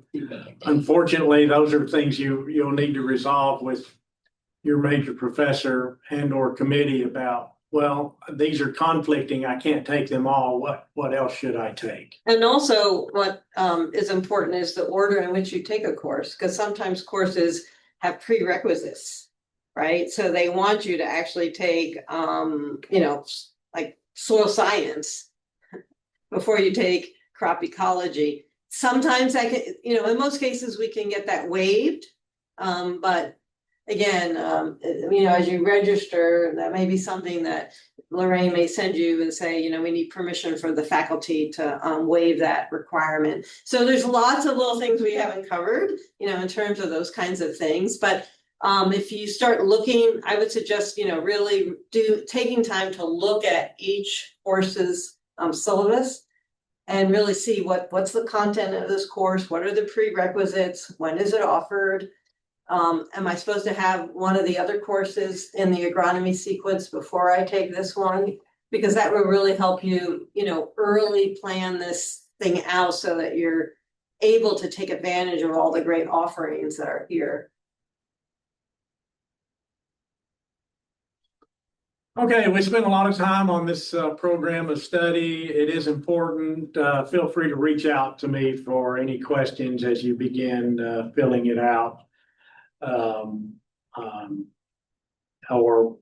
unfortunately, those are things you'll need to resolve with your major professor and or committee about, well, these are conflicting, I can't take them all, what else should I take? And also what is important is the order in which you take a course, because sometimes courses have prerequisites, right? So they want you to actually take, like soil science before you take crop ecology. Sometimes in most cases we can get that waived, but again, as you register, that may be something that Lorraine may send you and say, we need permission for the faculty to waive that requirement. So there's lots of little things we haven't covered, in terms of those kinds of things. But if you start looking, I would suggest, really taking time to look at each course's syllabus and really see what's the content of this course, what are the prerequisites, when is it offered? Am I supposed to have one of the other courses in the agronomy sequence before I take this one? Because that will really help you, early plan this thing out so that you're able to take advantage of all the great offerings that are here. Okay, we spent a lot of time on this program of study. It is important. Feel free to reach out to me for any questions as you begin filling it out. Or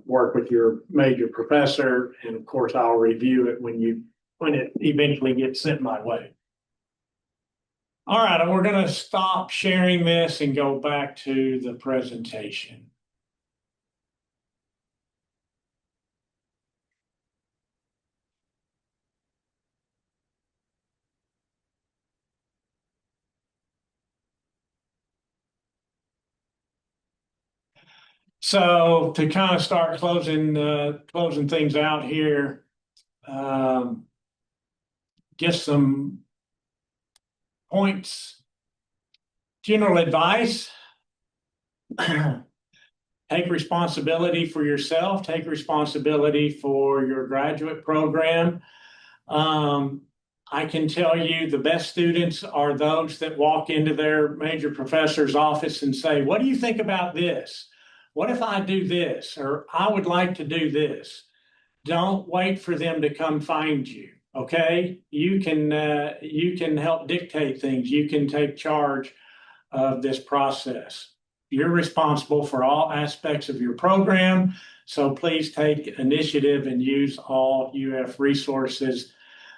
work with your major professor, and of course I'll review it when it eventually gets sent my way. All right, and we're going to stop sharing this and go back to the presentation. So to kind of start closing things out here, just some points. General advice. Take responsibility for yourself, take responsibility for your graduate program. I can tell you the best students are those that walk into their major professor's office and say, what do you think about this? What if I do this? Or I would like to do this. Don't wait for them to come find you. Okay, you can help dictate things. You can take charge of this process. You're responsible for all aspects of your program, so please take initiative and use all UF resources,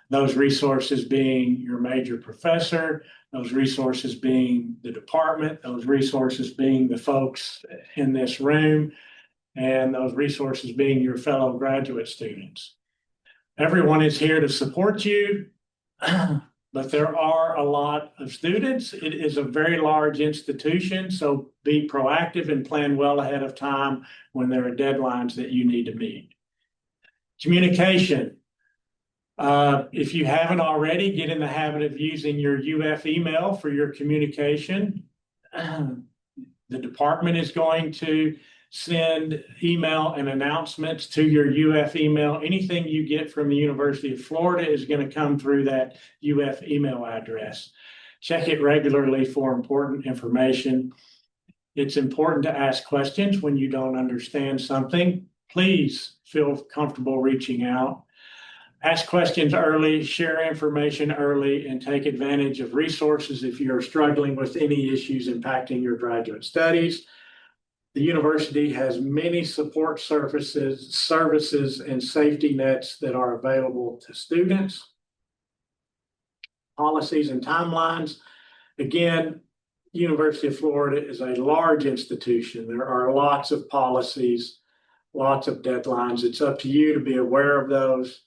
those resources being your major professor, those resources being the department, those resources being the folks in this room, and those resources being your fellow graduate students. Everyone is here to support you. But there are a lot of students. It is a very large institution, so be proactive and plan well ahead of time when there are deadlines that you need to meet. Communication. If you haven't already, get in the habit of using your UF email for your communication. The department is going to send email and announcements to your UF email. Anything you get from the University of Florida is going to come through that UF email address. Check it regularly for important information. It's important to ask questions when you don't understand something. Please feel comfortable reaching out. Ask questions early, share information early, and take advantage of resources if you're struggling with any issues impacting your graduate studies. The university has many support services and safety nets that are available to students. Policies and timelines. Again, University of Florida is a large institution. There are lots of policies, lots of deadlines. It's up to you to be aware of those.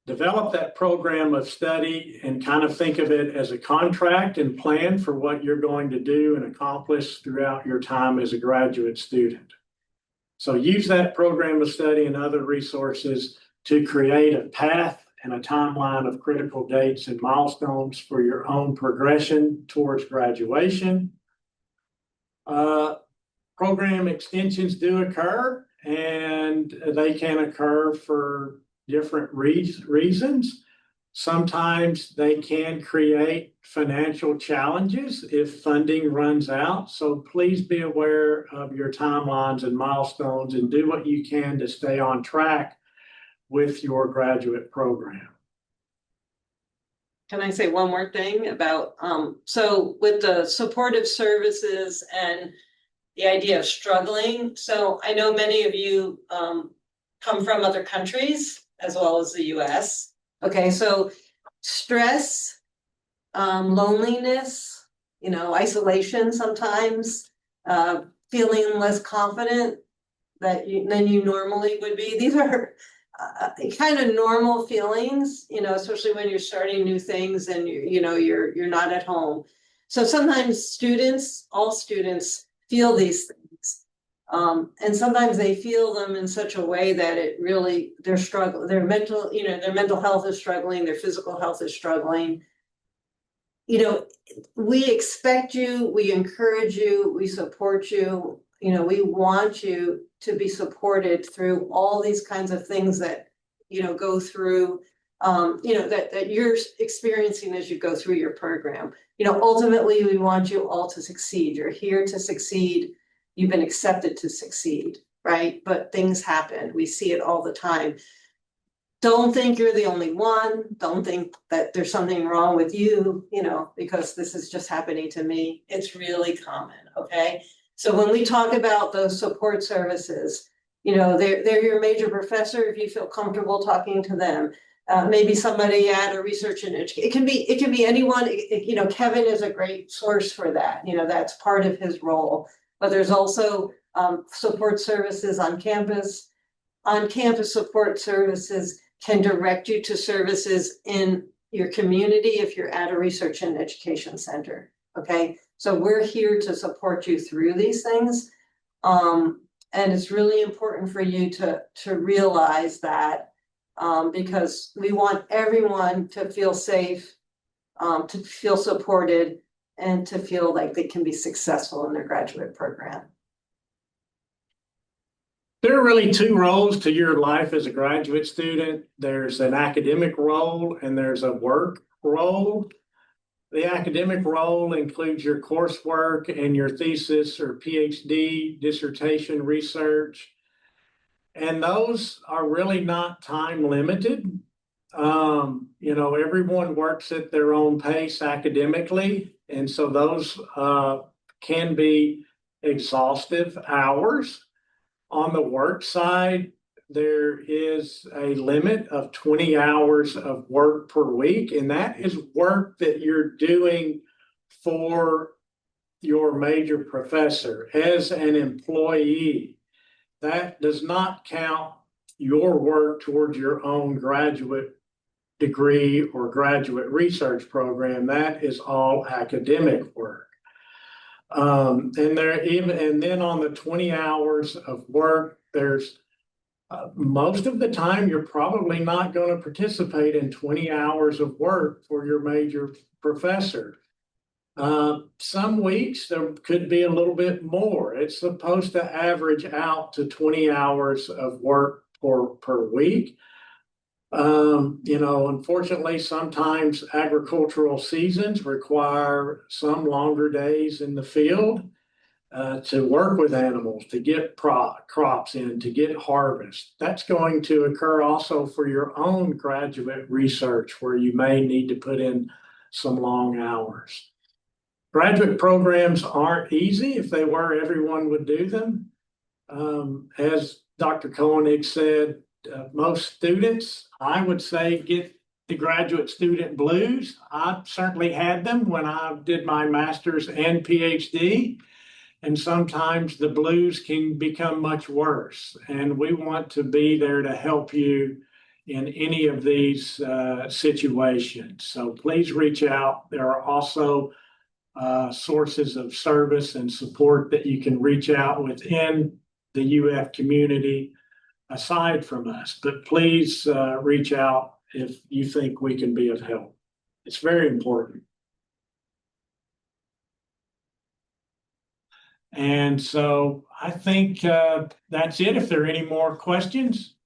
Develop that program of study and kind of think of it as a contract and plan for what you're going to do and accomplish throughout your time as a graduate student. So use that program of study and other resources to create a path and a timeline of critical dates and milestones for your own progression towards graduation. Program extensions do occur, and they can occur for different reasons. Sometimes they can create financial challenges if funding runs out. So please be aware of your timelines and milestones and do what you can to stay on track with your graduate program. Can I say one more thing about, so with the supportive services and the idea of struggling. So I know many of you come from other countries as well as the US. Okay, so stress, loneliness, isolation sometimes, feeling less confident than you normally would be. These are kind of normal feelings, especially when you're starting new things and you're not at home. So sometimes all students feel these things. And sometimes they feel them in such a way that it really, they're struggling, their mental health is struggling, their physical health is struggling. We expect you, we encourage you, we support you, we want you to be supported through all these kinds of things that, go through, that you're experiencing as you go through your program. Ultimately, we want you all to succeed. You're here to succeed. You've been accepted to succeed, right? But things happen. We see it all the time. Don't think you're the only one. Don't think that there's something wrong with you, because this is just happening to me. It's really common, okay? So when we talk about those support services, they're your major professor if you feel comfortable talking to them. Maybe somebody at a research and education. It can be anyone. Kevin is a great source for that. That's part of his role. But there's also support services on campus. On-campus support services can direct you to services in your community if you're at a research and education center. Okay, so we're here to support you through these things. And it's really important for you to realize that, because we want everyone to feel safe, to feel supported, and to feel like they can be successful in their graduate program. There are really two roles to your life as a graduate student. There's an academic role and there's a work role. The academic role includes your coursework and your thesis or PhD, dissertation research. And those are really not time limited. Everyone works at their own pace academically. And so those can be exhaustive hours. On the work side, there is a limit of 20 hours of work per week, and that is work that you're doing for your major professor as an employee. That does not count your work towards your own graduate degree or graduate research program. That is all academic work. And then on the 20 hours of work, there's most of the time you're probably not going to participate in 20 hours of work for your major professor. Some weeks there could be a little bit more. It's supposed to average out to 20 hours of work per week. Unfortunately, sometimes agricultural seasons require some longer days in the field to work with animals, to get crops in, to get harvest. That's going to occur also for your own graduate research, where you may need to put in some long hours. Graduate programs aren't easy. If they were, everyone would do them. As Dr. Koenig said, most students, I would say, get the graduate student blues. I certainly had them when I did my master's and PhD, and sometimes the blues can become much worse. And we want to be there to help you in any of these situations. So please reach out. There are also sources of service and support that you can reach out within the UF community aside from us, but please reach out if you think we can be of help. It's very important. And so I think that's it. If there are any more questions.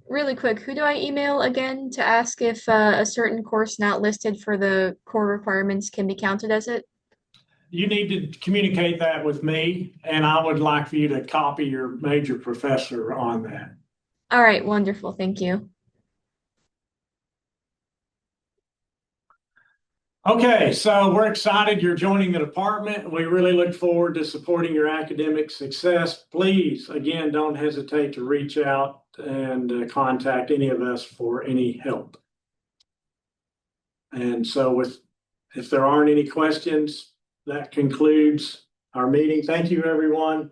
Really quick, who do I email again to ask if a certain course not listed for the core requirements can be counted as it? You need to communicate that with me, and I would like for you to copy your major professor on that. All right, wonderful. Thank you. Okay, so we're excited you're joining the department. We really look forward to supporting your academic success. Please, again, don't hesitate to reach out and contact any of us for any help. And so if there aren't any questions, that concludes our meeting. Thank you, everyone.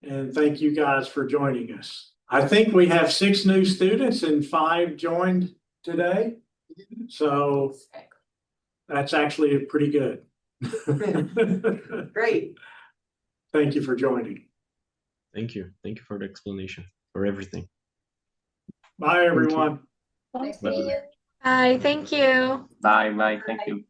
And thank you guys for joining us. I think we have 6 new students and 5 joined today. So that's actually pretty good. Great. Thank you for joining. Thank you. Thank you for the explanation, for everything. Bye, everyone. Thank Bye. you. Bye, thank you. Bye, bye. Thank you.